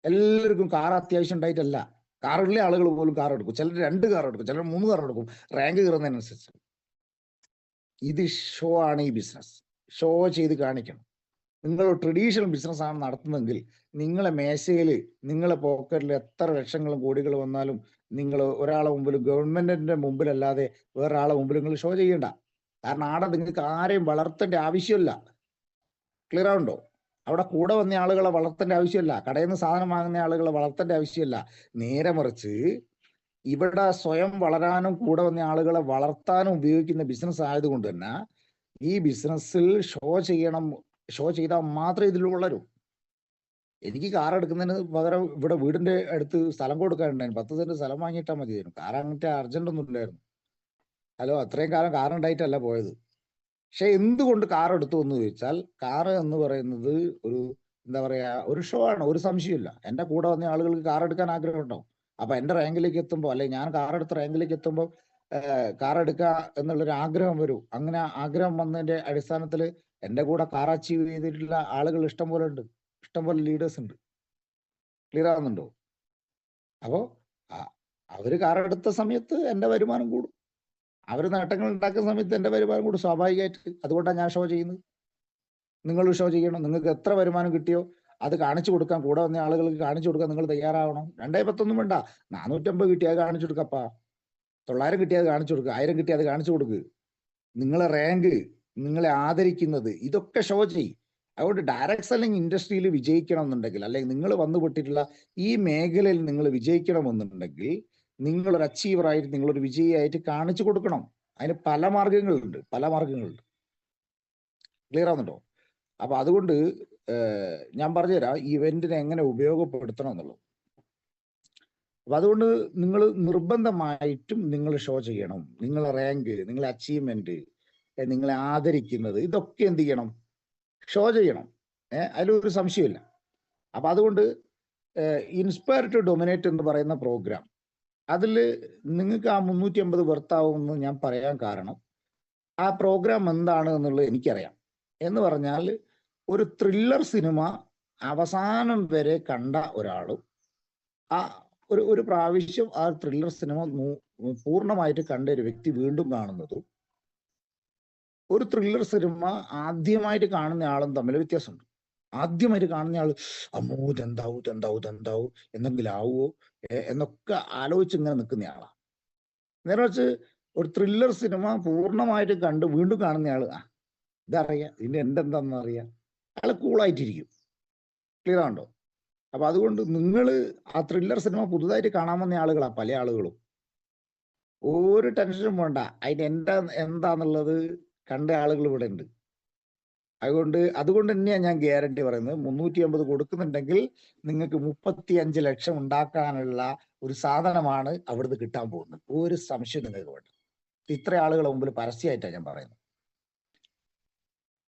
എല്ലാവർക്കും കാർ അത്യാവശ്യം ഉണ്ടായിട്ടല്ല. കാറുള്ള ആളുകൾ പോലും കാർ എടുക്കും. ചിലർ 2 കാർ എടുക്കും, ചിലർ 3 കാർ എടുക്കും, റാങ്ക് കയറുന്നതിനനുസരിച്ച്. ഇത് ഷോ ആണ്. ഈ ബിസിനസ് ഷോ ചെയ്ത് കാണിക്കണം. നിങ്ങൾ ട്രഡീഷണൽ ബിസിനസ് ആണ് നടത്തുന്നതെങ്കിൽ നിങ്ങളെ മേശയിൽ, നിങ്ങളെ പോക്കറ്റിൽ എത്ര ലക്ഷങ്ങളും കോടികൾ വന്നാലും നിങ്ങൾ ഒരാളെ മുമ്പിൽ, ഗവൺമെന്റിന്റെ മുമ്പിലല്ലാതെ വേറൊരാളെ മുമ്പിൽ നിങ്ങൾ ഷോ ചെയ്യണ്ട. കാരണം ആടെ നിങ്ങൾക്ക് ആരെയും വളർത്തേണ്ട ആവശ്യമില്ല. ക്ലിയർ ആവുണ്ടോ? അവിടെ കൂടെ വന്ന ആളുകളെ വളർത്തേണ്ട ആവശ്യമില്ല. കടയിൽ നിന്ന് സാധനം വാങ്ങുന്ന ആളുകളെ വളർത്തേണ്ട ആവശ്യമില്ല. നേരെ മറിച്ച് ഇവിടെ സ്വയം വളരാനും കൂടെ വന്ന ആളുകളെ വളർത്താനും ഉപയോഗിക്കുന്ന ബിസിനസ് ആയതുകൊണ്ട് തന്നെ ഈ ബിസിനസ്സിൽ ഷോ ചെയ്യണം. ഷോ ചെയ്താൽ മാത്രമേ ഇതിൽ വളരൂ. എനിക്ക് കാർ എടുക്കുന്നതിന് പകരം ഇവിടെ വീടിന്റെ അടുത്ത് സ്ഥലം കൊടുക്കാനുണ്ടായിരുന്നു. 10 സെന്റ് സ്ഥലം വാങ്ങിയിട്ടാൽ മതിയായിരുന്നു. കാർ അങ്ങനത്തെ അർജന്റ് ഒന്നും ഇല്ലായിരുന്നു. ഹലോ, അത്രയും കാലം കാർ ഉണ്ടായിട്ടല്ല പോയത്. പക്ഷെ എന്തുകൊണ്ട് കാർ എടുത്തു എന്ന് ചോദിച്ചാൽ, കാർ എന്ന് പറയുന്നത് ഒരു എന്താ പറയാ, ഒരു ഷോ ആണ്, ഒരു സംശയമില്ല. എൻ്റെ കൂടെ വന്ന ആളുകൾക്ക് കാർ എടുക്കാൻ ആഗ്രഹം ഉണ്ടാവും. അപ്പൊ എൻ്റെ റാങ്കിലേക്ക് എത്തുമ്പോൾ, അല്ലെങ്കിൽ ഞാൻ കാർ എടുത്ത റാങ്കിലേക്ക് എത്തുമ്പോൾ കാർ എടുക്കുക എന്നുള്ളൊരു ആഗ്രഹം വരും. അങ്ങനെ ആഗ്രഹം വന്നതിന്റെ അടിസ്ഥാനത്തിൽ എൻ്റെ കൂടെ കാർ അച്ചീവ് ചെയ്തിട്ടുള്ള ആളുകൾ ഇഷ്ടംപോലെ ഉണ്ട്, ഇഷ്ടംപോലെ ലീഡേഴ്സ് ഉണ്ട്. ക്ലിയർ ആവുന്നുണ്ടോ? അപ്പോൾ അവര് കാറെടുത്ത സമയത്ത് എൻ്റെ വരുമാനം കൂടും. അവർ നേട്ടങ്ങൾ ഉണ്ടാക്കുന്ന സമയത്ത് എൻ്റെ വരുമാനം കൂടും സ്വാഭാവികമായിട്ട്. അതുകൊണ്ടാണ് ഞാൻ ഷോ ചെയ്യുന്നത്. നിങ്ങൾ ഷോ ചെയ്യണം. നിങ്ങൾക്ക് എത്ര വരുമാനം കിട്ടിയോ അത് കാണിച്ചു കൊടുക്കാൻ, കൂടെ വന്ന ആളുകൾക്ക് കാണിച്ചു കൊടുക്കാൻ നിങ്ങൾ തയ്യാറാവണം. 210 വേണ്ട, 450 കിട്ടിയാൽ കാണിച്ചു കൊടുക്കപ്പാ, 900 കിട്ടിയാൽ കാണിച്ചു കൊടുക്കുക, 1000 കിട്ടിയാൽ അത് കാണിച്ചു കൊടുക്കുക. നിങ്ങളെ റാങ്ക്, നിങ്ങളെ ആദരിക്കുന്നത്, ഇതൊക്കെ ഷോ ചെയ്യും. അതുകൊണ്ട് ഡയറക്ട് സെല്ലിംഗ് ഇൻഡസ്ട്രിയിൽ വിജയിക്കണം എന്നുണ്ടെങ്കിൽ, അല്ലെങ്കിൽ നിങ്ങൾ വന്നുപെട്ടിട്ടുള്ള ഈ മേഖലയിൽ നിങ്ങൾ വിജയിക്കണമെന്നുണ്ടെങ്കിൽ, നിങ്ങളൊരു അച്ചീവറായിട്ട്, നിങ്ങളൊരു വിജയിയായിട്ട് കാണിച്ചു കൊടുക്കണം. അതിന് പല മാർഗങ്ങളുണ്ട്. ക്ലിയർ ആവുന്നുണ്ടോ? അപ്പൊ അതുകൊണ്ട് ഞാൻ പറഞ്ഞുതരാം ഇവന്റിനെ എങ്ങനെ ഉപയോഗപ്പെടുത്തണം എന്നുള്ളത്. അപ്പൊ അതുകൊണ്ട് നിങ്ങൾ നിർബന്ധമായിട്ടും നിങ്ങൾ ഷോ ചെയ്യണം. നിങ്ങളെ റാങ്ക്, നിങ്ങളെ അച്ചീവ്മെന്റ്, നിങ്ങളെ ആദരിക്കുന്നത്, ഇതൊക്കെ എന്ത് ചെയ്യണം? ഷോ ചെയ്യണം. അതിലൊരു സംശയമില്ല. അപ്പൊ അതുകൊണ്ട് ഇൻസ്പയർ ടു ഡൊമിനേറ്റ് എന്ന് പറയുന്ന പ്രോഗ്രാം, അതിൽ നിങ്ങൾക്ക് ആ 350 വെർത്താവുമെന്ന് ഞാൻ പറയാൻ കാരണം, ആ പ്രോഗ്രാം എന്താണ് എന്നുള്ളത് എനിക്കറിയാം. എന്ന് പറഞ്ഞാൽ ഒരു ത്രില്ലർ സിനിമ അവസാനം വരെ കണ്ട ഒരാളും, ആ ഒരു പ്രാവശ്യം ആ ത്രില്ലർ സിനിമ പൂർണ്ണമായിട്ട് കണ്ട ഒരു വ്യക്തി വീണ്ടും കാണുന്നതും, ഒരു ത്രില്ലർ സിനിമ ആദ്യമായിട്ട് കാണുന്ന ആളും തമ്മിൽ വ്യത്യാസമുണ്ട്. ആദ്യമായിട്ട് കാണുന്ന ആള് അമ്മോ ഇതെന്താവും എന്തെങ്കിലും ആവുമോ എന്നൊക്കെ ആലോചിച്ച് ഇങ്ങനെ നിൽക്കുന്ന ആളാണ്. നേരെ വെച്ച് ഒരു ത്രില്ലർ സിനിമ പൂർണ്ണമായിട്ട് കണ്ട് വീണ്ടും കാണുന്ന ആള് ഇതറിയാം, ഇതിന്റെ എന്താണെന്ന് അറിയാം, അയാൾ കൂളായിട്ടിരിക്കും. ക്ലിയർ ആണോ? അപ്പൊ അതുകൊണ്ട് നിങ്ങൾ ആ ത്രില്ലർ സിനിമ പുതുതായിട്ട് കാണാൻ വന്ന ആളുകളാ പല ആളുകളും. ഒരു ടെൻഷനും വേണ്ട, അതിന് എന്താന്നുള്ളത് കണ്ട ആളുകൾ ഇവിടെ ഉണ്ട്. അതുകൊണ്ട് തന്നെയാണ് ഞാൻ ഗ്യാരണ്ടി പറയുന്നത്, 350 കൊടുക്കുന്നുണ്ടെങ്കിൽ നിങ്ങൾക്ക് 35 ലക്ഷം ഉണ്ടാക്കാനുള്ള ഒരു സാധനമാണ് അവിടുന്ന് കിട്ടാൻ പോകുന്നത്. ഒരു സംശയം നിങ്ങൾക്ക് വേണ്ട. ഇത്ര ആളുകളെ മുമ്പിൽ പരസ്യമായിട്ടാണ് ഞാൻ പറയുന്നത്.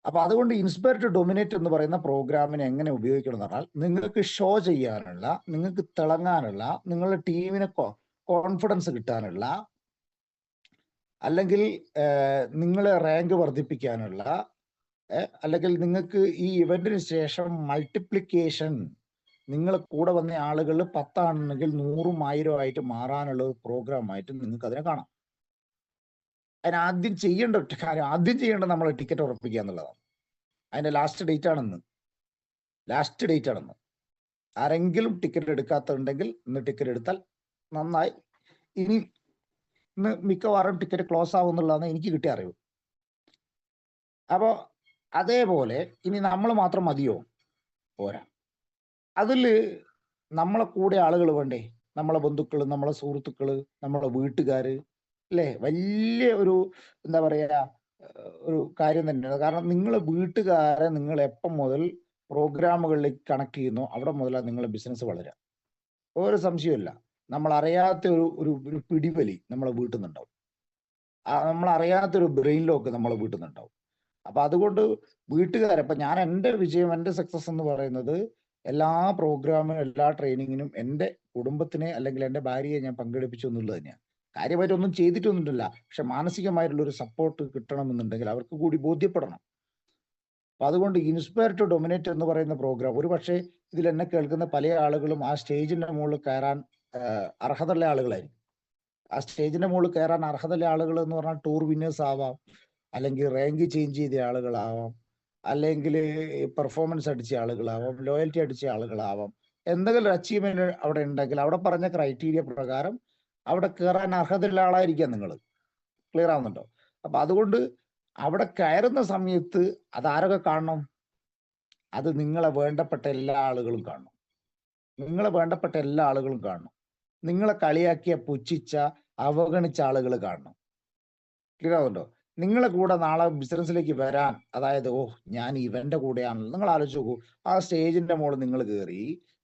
അപ്പൊ അതുകൊണ്ട് ഇൻസ്പയർ ടു ഡൊമിനേറ്റ് എന്ന് പറയുന്ന പ്രോഗ്രാമിനെ എങ്ങനെ ഉപയോഗിക്കണം എന്ന് പറഞ്ഞാൽ, നിങ്ങൾക്ക് ഷോ ചെയ്യാനുള്ള, നിങ്ങൾക്ക് തിളങ്ങാനുള്ള, നിങ്ങളുടെ ടീമിനെ കോൺഫിഡൻസ് കിട്ടാനുള്ള, അല്ലെങ്കിൽ നിങ്ങളെ റാങ്ക് വർദ്ധിപ്പിക്കാനുള്ള, അല്ലെങ്കിൽ നിങ്ങൾക്ക് ഈ ഇവന്റിന് ശേഷം മൾട്ടിപ്ലിക്കേഷൻ, നിങ്ങളെ കൂടെ വന്ന ആളുകൾ 10 ആണെങ്കിൽ 100ഉം 1000 ആയിട്ട് മാറാനുള്ള ഒരു പ്രോഗ്രാമായിട്ട് നിങ്ങൾക്ക് അതിനെ കാണാം. അതിനാദ്യം ചെയ്യേണ്ട ഒറ്റ കാര്യം, ആദ്യം ചെയ്യേണ്ടത് നമ്മൾ ടിക്കറ്റ് ഉറപ്പിക്കുക എന്നുള്ളതാണ്. അതിന്റെ ലാസ്റ്റ് ഡേറ്റ് ആണെന്ന്. ആരെങ്കിലും ടിക്കറ്റ് എടുക്കാത്തുണ്ടെങ്കിൽ ഇന്ന് ടിക്കറ്റ് എടുത്താൽ നന്നായി. ഇനി ഇന്ന് മിക്കവാറും ടിക്കറ്റ് ക്ലോസ് ആവും എന്നുള്ളതാണ് എനിക്ക് കിട്ടിയ അറിവ്. അപ്പോൾ അതേപോലെ ഇനി നമ്മൾ മാത്രം മതിയോ? പോരാ. അതിൽ നമ്മളെ കൂടെ ആളുകൾ വേണ്ടേ? നമ്മളെ ബന്ധുക്കൾ, നമ്മളെ സുഹൃത്തുക്കൾ, നമ്മളെ വീട്ടുകാർ, അല്ലേ? വലിയ ഒരു എന്താ പറയാ ഒരു കാര്യം തന്നെയാണ്. കാരണം നിങ്ങളെ വീട്ടുകാരെ നിങ്ങൾ എപ്പം മുതൽ പ്രോഗ്രാമുകളിലേക്ക് കണക്ട് ചെയ്യുന്നു അവിടെ മുതലാണ് നിങ്ങളെ ബിസിനസ് വളരുക. ഒരു സംശയമില്ല. നമ്മൾ അറിയാത്ത ഒരു പിടിവലി നമ്മളെ വീട്ടിൽ നിന്നുണ്ടാവും. നമ്മളറിയാത്തൊരു ബ്രെയിൻ ലോക്ക് നമ്മളെ വീട്ടിൽ നിന്നുണ്ടാവും. അപ്പൊ അതുകൊണ്ട് വീട്ടുകാരെ, ഇപ്പൊ ഞാൻ എൻ്റെ വിജയം, എൻ്റെ സക്സസ് എന്ന് പറയുന്നത് എല്ലാ പ്രോഗ്രാമിനും എല്ലാ ട്രെയിനിങ്ങിനും എൻ്റെ കുടുംബത്തിനെ അല്ലെങ്കിൽ എൻ്റെ ഭാര്യയെ ഞാൻ പങ്കെടുപ്പിച്ചു എന്നുള്ളത് തന്നെയാണ്. കാര്യമായിട്ടൊന്നും ചെയ്തിട്ടൊന്നുമില്ല, പക്ഷെ മാനസികമായിട്ടുള്ള ഒരു സപ്പോർട്ട് കിട്ടണമെന്നുണ്ടെങ്കിൽ അവർക്ക് കൂടി ബോധ്യപ്പെടണം. അപ്പൊ അതുകൊണ്ട് ഇൻസ്പയർ ടു ഡൊമിനേറ്റ് എന്ന് പറയുന്ന പ്രോഗ്രാം, ഒരു പക്ഷേ ഇതിൽ എന്നെ കേൾക്കുന്ന പല ആളുകളും ആ സ്റ്റേജിന്റെ മുകളിൽ കയറാൻ അർഹതയുള്ള ആളുകളായിരിക്കും. ആ സ്റ്റേജിന്റെ മുകളിൽ കയറാൻ അർഹതയുള്ള ആളുകൾ എന്ന് പറഞ്ഞാൽ ടൂർ വിന്നേഴ്സ് ആവാം, അല്ലെങ്കിൽ റാങ്ക് ചേഞ്ച് ചെയ്ത ആളുകളാവാം, അല്ലെങ്കിൽ പെർഫോമൻസ് അടിച്ച ആളുകളാവാം, ലോയൽറ്റി അടിച്ച ആളുകളാവാം. എന്തെങ്കിലും അച്ചീവ്മെന്റ് അവിടെ ഉണ്ടെങ്കിൽ അവിടെ പറഞ്ഞ ക്രൈറ്റീരിയ പ്രകാരം അവിടെ കയറാൻ അർഹതയുള്ള ആളായിരിക്കാം നിങ്ങൾ. ക്ലിയർ ആവുന്നുണ്ടോ? അപ്പൊ അതുകൊണ്ട് അവിടെ കയറുന്ന സമയത്ത് അതാരൊക്കെ കാണണം? അത് നിങ്ങളെ വേണ്ടപ്പെട്ട എല്ലാ ആളുകളും കാണണം. നിങ്ങളെ കളിയാക്കിയ, പുച്ഛിച്ച, അവഗണിച്ച ആളുകൾ കാണണം. ക്ലിയർ ആവുന്നുണ്ടോ? നിങ്ങളെ കൂടെ നാളെ ബിസിനസ്സിലേക്ക് വരാൻ, അതായത് ഞാൻ ഇവന്റെ കൂടെയാണല്ലോ, നിങ്ങൾ ആലോചിച്ച് നോക്കൂ. ആ സ്റ്റേജിന്റെ മുകളിൽ നിങ്ങൾ കയറി,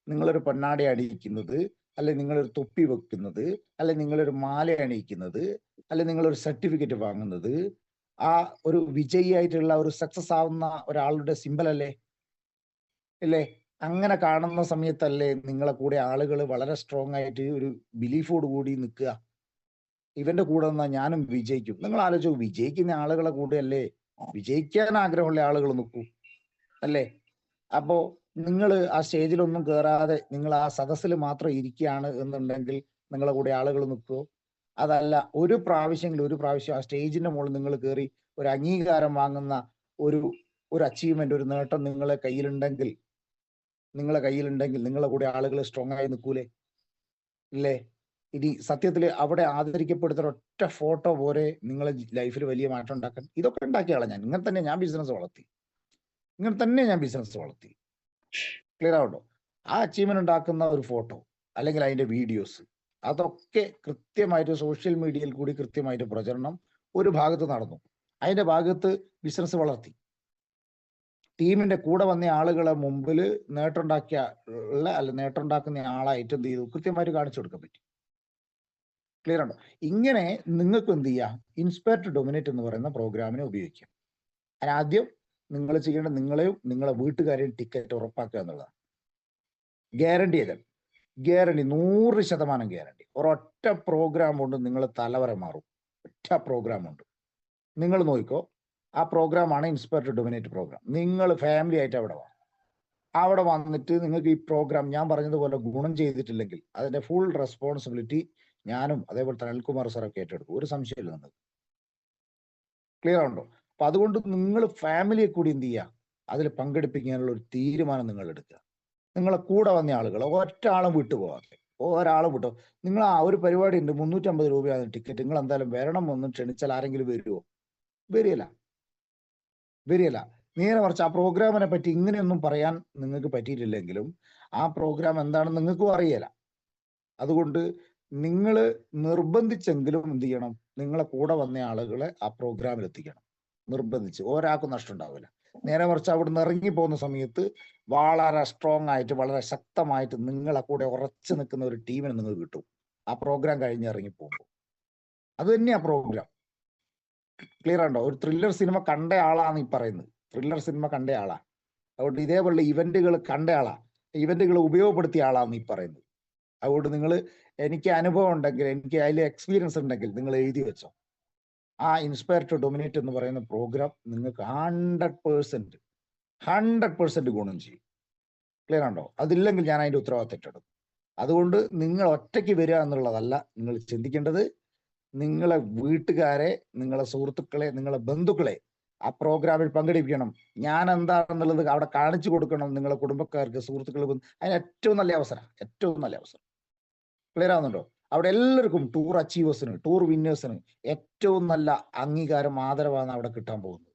നിങ്ങളൊരു പൊന്നാടി അണിയിക്കുന്നത്, അല്ലെങ്കിൽ നിങ്ങളൊരു തൊപ്പി വെക്കുന്നത്, അല്ലെങ്കിൽ നിങ്ങളൊരു മാല അണിയിക്കുന്നത്, അല്ലെങ്കിൽ നിങ്ങളൊരു സർട്ടിഫിക്കറ്റ് വാങ്ങുന്നത്, ആ ഒരു വിജയിയായിട്ടുള്ള ഒരു സക്സസ് ആവുന്ന ഒരാളുടെ സിമ്പൽ അല്ലേ? അങ്ങനെ കാണുന്ന സമയത്തല്ലേ നിങ്ങളെ കൂടെ ആളുകൾ വളരെ സ്ട്രോങ് ആയിട്ട് ഒരു ബിലീഫോട് കൂടി നിൽക്കുക. ഇവന്റെ കൂടെ നിന്നാൽ ഞാനും വിജയിക്കും. നിങ്ങൾ ആലോചിച്ചു, വിജയിക്കുന്ന ആളുകളെ കൂടെ അല്ലേ വിജയിക്കാൻ ആഗ്രഹമുള്ള ആളുകൾ നിൽക്കൂ, അല്ലേ? അപ്പോ നിങ്ങൾ ആ സ്റ്റേജിലൊന്നും കയറാതെ നിങ്ങൾ ആ സദസ്സിൽ മാത്രം ഇരിക്കുകയാണ് എന്നുണ്ടെങ്കിൽ നിങ്ങളെ കൂടെ ആളുകൾ നിൽക്കുമോ? അതല്ല ഒരു പ്രാവശ്യം ആ സ്റ്റേജിന്റെ മുകളിൽ നിങ്ങൾ കയറി ഒരു അംഗീകാരം വാങ്ങുന്ന ഒരു അച്ചീവ്മെന്റ്, ഒരു നേട്ടം നിങ്ങളെ കയ്യിലുണ്ടെങ്കിൽ നിങ്ങളെ കൂടെ ആളുകൾ സ്ട്രോങ് ആയി നിൽക്കൂലേ? ഇല്ലേ? ഇനി സത്യത്തിൽ അവിടെ ആദരിക്കപ്പെടുന്ന ഒറ്റ ഫോട്ടോ പോരെ നിങ്ങളെ ലൈഫിൽ വലിയ മാറ്റം ഉണ്ടാക്കാൻ? ഇതൊക്കെ ഉണ്ടാക്കിയാളാ ഞാൻ. ഇങ്ങനെ തന്നെ ഞാൻ ബിസിനസ് വളർത്തി. ക്ലിയർ ആവണ്ടോ? ആ അച്ചീവ്മെന്റ് ഉണ്ടാക്കുന്ന ഒരു ഫോട്ടോ അല്ലെങ്കിൽ അതിന്റെ വീഡിയോസ്, അതൊക്കെ കൃത്യമായിട്ട് സോഷ്യൽ മീഡിയയിൽ കൂടി കൃത്യമായിട്ട് പ്രചരണം ഒരു ഭാഗത്ത് നടന്നു. അതിന്റെ ഭാഗത്ത് ബിസിനസ് വളർത്തി. ടീമിന്റെ കൂടെ വന്ന ആളുകളെ മുമ്പിൽ നേട്ടമുണ്ടാക്കുന്ന ആളായിട്ട് എന്ത് ചെയ്തു? കൃത്യമായിട്ട് കാണിച്ചു കൊടുക്കാൻ പറ്റി. ക്ലിയർ ആണോ? ഇങ്ങനെ നിങ്ങൾക്ക് എന്ത് ചെയ്യാം? ഇൻസ്പയർ ടു ഡൊമിനേറ്റ് എന്ന് പറയുന്ന പ്രോഗ്രാമിനെ ഉപയോഗിക്കാം. ആദ്യം നിങ്ങൾ ചെയ്യേണ്ടത് നിങ്ങളെയും നിങ്ങളെ വീട്ടുകാരെയും ടിക്കറ്റ് ഉറപ്പാക്കുക എന്നുള്ളതാണ്. Guarantee 100% guarantee. ഒരൊറ്റ പ്രോഗ്രാം കൊണ്ട് നിങ്ങൾ തലവര മാറും. ഒറ്റ പ്രോഗ്രാം ഉണ്ട്. നിങ്ങൾ നോക്കിക്കോ, ആ പ്രോഗ്രാമാണ് ഇൻസ്പയർ ടു ഡൊമിനേറ്റ് പ്രോഗ്രാം. നിങ്ങൾ ഫാമിലി ആയിട്ട് അവിടെ വന്നിട്ട് നിങ്ങൾക്ക് ഈ പ്രോഗ്രാം ഞാൻ പറഞ്ഞതുപോലെ ഗുണം ചെയ്തിട്ടില്ലെങ്കിൽ അതിന്റെ ഫുൾ റെസ്പോൺസിബിലിറ്റി ഞാനും അതേപോലെ തന്നെ അനിൽകുമാർ സാറൊക്കെ ഏറ്റെടുക്കും. ഒരു സംശയമില്ല നിങ്ങൾക്ക്. ക്ലിയർ ആണല്ലോ? അപ്പൊ അതുകൊണ്ട് നിങ്ങൾ ഫാമിലിയെ കൂടി എന്ത് ചെയ്യുക? അതിൽ പങ്കെടുപ്പിക്കാനുള്ള ഒരു തീരുമാനം നിങ്ങൾ എടുക്കുക. നിങ്ങളെ കൂടെ വന്ന ആളുകൾ ഒരാളും വിട്ടുപോകാതെ, ഒരാളും വിട്ടോ. നിങ്ങൾ ആ ഒരു പരിപാടി ഉണ്ട്, 350 രൂപയാണ് ടിക്കറ്റ്, നിങ്ങൾ എന്തായാലും വരണം എന്ന് ക്ഷണിച്ചാൽ ആരെങ്കിലും വരുമോ? വരികയില്ല. നേരെ മറിച്ച് ആ പ്രോഗ്രാമിനെ പറ്റി ഇങ്ങനെയൊന്നും പറയാൻ നിങ്ങൾക്ക് പറ്റിയിട്ടില്ലെങ്കിലും ആ പ്രോഗ്രാം എന്താണെന്ന് നിങ്ങൾക്കും അറിയില്ല. അതുകൊണ്ട് നിങ്ങൾ നിർബന്ധിച്ചെങ്കിലും എന്ത് ചെയ്യണം? നിങ്ങളെ കൂടെ വന്ന ആളുകളെ ആ പ്രോഗ്രാമിൽ എത്തിക്കണം. നിർബന്ധിച്ച്. ഒരാൾക്കും നഷ്ടം ഉണ്ടാവില്ല. നേരെ മറിച്ച് അവിടുന്ന് ഇറങ്ങി പോകുന്ന സമയത്ത് വളരെ സ്ട്രോങ് ആയിട്ട് വളരെ ശക്തമായിട്ട് നിങ്ങളെ കൂടെ ഉറച്ചു നിൽക്കുന്ന ഒരു ടീമിന് നിങ്ങൾക്ക് കിട്ടും ആ പ്രോഗ്രാം കഴിഞ്ഞ് ഇറങ്ങി പോകുമ്പോൾ. അത് തന്നെയാ പ്രോഗ്രാം. ക്ലിയർ ആണോ? ഒരു ത്രില്ലർ സിനിമ കണ്ട ആളാണ് ഈ പറയുന്നത്. അതുകൊണ്ട് ഇതേപോലുള്ള ഇവന്റുകൾ കണ്ട ആളാ, ഇവന്റുകൾ ഉപയോഗപ്പെടുത്തിയ ആളാണ് ഈ പറയുന്നത്. അതുകൊണ്ട് നിങ്ങൾ എനിക്ക് അനുഭവം ഉണ്ടെങ്കിൽ, എനിക്ക് അതിൽ എക്സ്പീരിയൻസ് ഉണ്ടെങ്കിൽ നിങ്ങൾ എഴുതി വെച്ചോ. ആ ഇൻസ്പയർ ടു ഡൊമിനേറ്റ് എന്ന് പറയുന്ന പ്രോഗ്രാം നിങ്ങൾക്ക് 100% ഗുണം ചെയ്യും. ക്ലിയർ ആണോ? അതില്ലെങ്കിൽ ഞാൻ അതിന്റെ ഉത്തരവാദിത്തം ഏറ്റെടുക്കും. അതുകൊണ്ട് നിങ്ങൾ ഒറ്റയ്ക്ക് വരിക എന്നുള്ളതല്ല നിങ്ങൾ ചിന്തിക്കേണ്ടത്. നിങ്ങളെ വീട്ടുകാരെ, നിങ്ങളെ സുഹൃത്തുക്കളെ, നിങ്ങളെ ബന്ധുക്കളെ ആ പ്രോഗ്രാമിൽ പങ്കെടുപ്പിക്കണം. ഞാൻ എന്താണെന്നുള്ളത് അവിടെ കാണിച്ചു കൊടുക്കണം. നിങ്ങളെ കുടുംബക്കാർക്ക്, സുഹൃത്തുക്കൾക്ക്. അതിന് ഏറ്റവും നല്ല അവസരം. ക്ലിയർ ആവുന്നുണ്ടോ? അവിടെ എല്ലാവർക്കും ടൂർ അച്ചീവേഴ്സിന്, ടൂർ വിന്നേഴ്സിന് ഏറ്റവും നല്ല അംഗീകാരം, ആദരവാണ് അവിടെ കിട്ടാൻ പോകുന്നത്.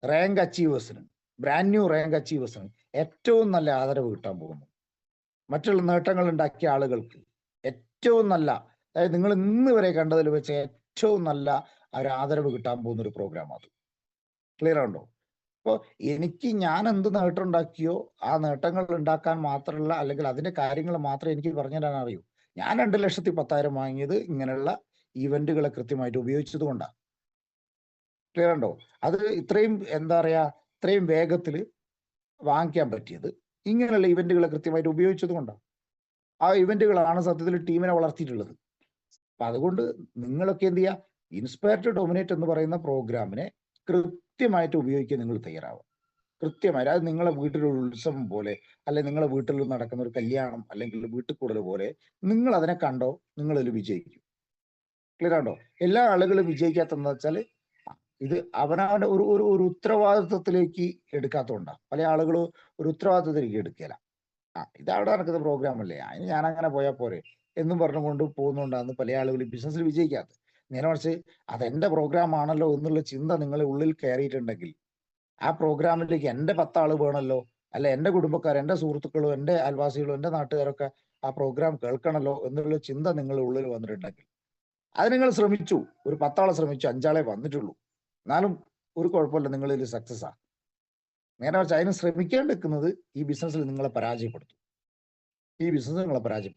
റാങ്ക് അച്ചീവേഴ്സിന്, ബ്രാൻഡ് ന്യൂ റാങ്ക് അച്ചീവേഴ്സിന് ഏറ്റവും നല്ല ആദരവ് കിട്ടാൻ പോകുന്നു. മറ്റുള്ള നേട്ടങ്ങൾ ഉണ്ടാക്കിയ ആളുകൾക്ക് ഏറ്റവും നല്ല, അതായത് നിങ്ങൾ ഇന്ന് വരെ കണ്ടതിൽ വെച്ച് ഏറ്റവും നല്ല ഒരു ആദരവ് കിട്ടാൻ പോകുന്ന ഒരു പ്രോഗ്രാം അത്. ക്ലിയർ ആണോ? അപ്പോൾ ഞാൻ എന്ത് നേട്ടം ഉണ്ടാക്കിയോ ആ നേട്ടങ്ങൾ ഉണ്ടാക്കാൻ മാത്രമുള്ള, അല്ലെങ്കിൽ അതിന്റെ കാര്യങ്ങൾ മാത്രമേ എനിക്ക് പറഞ്ഞു തരാൻ അറിയൂ. ഞാൻ 2,10,000 വാങ്ങിയത് ഇങ്ങനെയുള്ള ഇവന്റുകളെ കൃത്യമായിട്ട് ഉപയോഗിച്ചത് കൊണ്ടാണ്. ക്ലിയർ ഉണ്ടോ? അത് ഇത്രയും ഇത്രയും വേഗത്തിൽ വാങ്ങിക്കാൻ പറ്റിയത് ഇങ്ങനെയുള്ള ഇവന്റുകളെ കൃത്യമായിട്ട് ഉപയോഗിച്ചത് കൊണ്ടാണ്. ആ ഇവന്റുകളാണ് സത്യത്തിൽ ടീമിനെ വളർത്തിയിട്ടുള്ളത്. അപ്പൊ അതുകൊണ്ട് നിങ്ങളൊക്കെ എന്ത് ചെയ്യുക? ഇൻസ്പയർ ടു ഡൊമിനേറ്റ് എന്ന് പറയുന്ന പ്രോഗ്രാമിനെ കൃത്യമായിട്ട് ഉപയോഗിക്കാൻ നിങ്ങൾ തയ്യാറാവുക. കൃത്യമായിട്ട്. അത് നിങ്ങളെ വീട്ടിലൊരു ഉത്സവം പോലെ, അല്ലെങ്കിൽ നിങ്ങളെ വീട്ടിൽ നടക്കുന്ന ഒരു കല്യാണം അല്ലെങ്കിൽ വീട്ടിൽ കൂടൽ പോലെ നിങ്ങൾ അതിനെ കണ്ടോ, നിങ്ങളതിൽ വിജയിക്കും. ക്ലിയർ ആണോ? എല്ലാ ആളുകളും വിജയിക്കാത്തതെന്ന് വെച്ചാൽ ഇത് അവനവന്റെ ഒരു ഉത്തരവാദിത്വത്തിലേക്ക് എടുക്കാത്തതുകൊണ്ടാണ്. പല ആളുകളും ഒരു ഉത്തരവാദിത്വത്തിലേക്ക് എടുക്കില്ല. ഇതവിടെ നടക്കുന്ന പ്രോഗ്രാം അല്ലേ, അതിന് ഞാൻ അങ്ങനെ പോയാൽ പോരെ എന്നും പറഞ്ഞുകൊണ്ട് പോകുന്നുണ്ടാന്ന് പല ആളുകളും ബിസിനസ്സിൽ വിജയിക്കാത്തത്. നേരെ മറിച്ച് അതെന്റെ പ്രോഗ്രാം ആണല്ലോ എന്നുള്ള ചിന്ത നിങ്ങളുടെ ഉള്ളിൽ കയറിയിട്ടുണ്ടെങ്കിൽ, ആ പ്രോഗ്രാമിലേക്ക് എന്റെ 10 ആള് വേണമല്ലോ, അല്ല എന്റെ കുടുംബക്കാർ, എന്റെ സുഹൃത്തുക്കളും, എന്റെ അയൽവാസികളും, എന്റെ നാട്ടുകാരൊക്കെ ആ പ്രോഗ്രാം കേൾക്കണമല്ലോ എന്നുള്ള ചിന്ത നിങ്ങളുടെ ഉള്ളിൽ വന്നിട്ടുണ്ടെങ്കിൽ, അത് നിങ്ങൾ ശ്രമിച്ചു, ഒരു 10 ആളെ ശ്രമിച്ചു, 5 ആളെ വന്നിട്ടുള്ളൂ, എന്നാലും ഒരു കുഴപ്പമില്ല, നിങ്ങളിതിൽ സക്സസ് ആ. നേരെ മറിച്ച് അതിന് ശ്രമിക്കേണ്ടിരിക്കുന്നത് ഈ ബിസിനസ്സിൽ നിങ്ങളെ പരാജയപ്പെടുത്തും.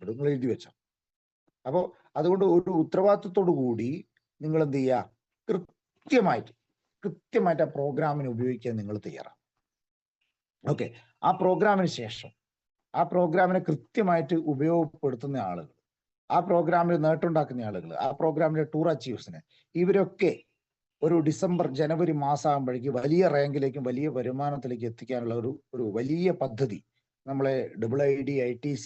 നിങ്ങൾ എഴുതി വെച്ചോ. അപ്പോൾ അതുകൊണ്ട് ഒരു ഉത്തരവാദിത്വത്തോടു കൂടി നിങ്ങൾ എന്ത് ചെയ്യുക? കൃത്യമായിട്ട് ആ പ്രോഗ്രാമിനെ ഉപയോഗിക്കാൻ നിങ്ങൾ തയ്യാറാണ്. ഓക്കെ. ആ പ്രോഗ്രാമിന് ശേഷം ആ പ്രോഗ്രാമിനെ കൃത്യമായിട്ട് ഉപയോഗപ്പെടുത്തുന്ന ആളുകൾ, ആ പ്രോഗ്രാമിൽ നേട്ടമുണ്ടാക്കുന്ന ആളുകൾ, ആ പ്രോഗ്രാമിലെ ടൂർ അച്ചീവേഴ്സിനെ, ഇവരൊക്കെ ഒരു ഡിസംബർ ജനുവരി മാസമാകുമ്പോഴേക്ക് വലിയ റാങ്കിലേക്കും വലിയ വരുമാനത്തിലേക്ക് എത്തിക്കാനുള്ള ഒരു വലിയ പദ്ധതി നമ്മളെ IIT ITC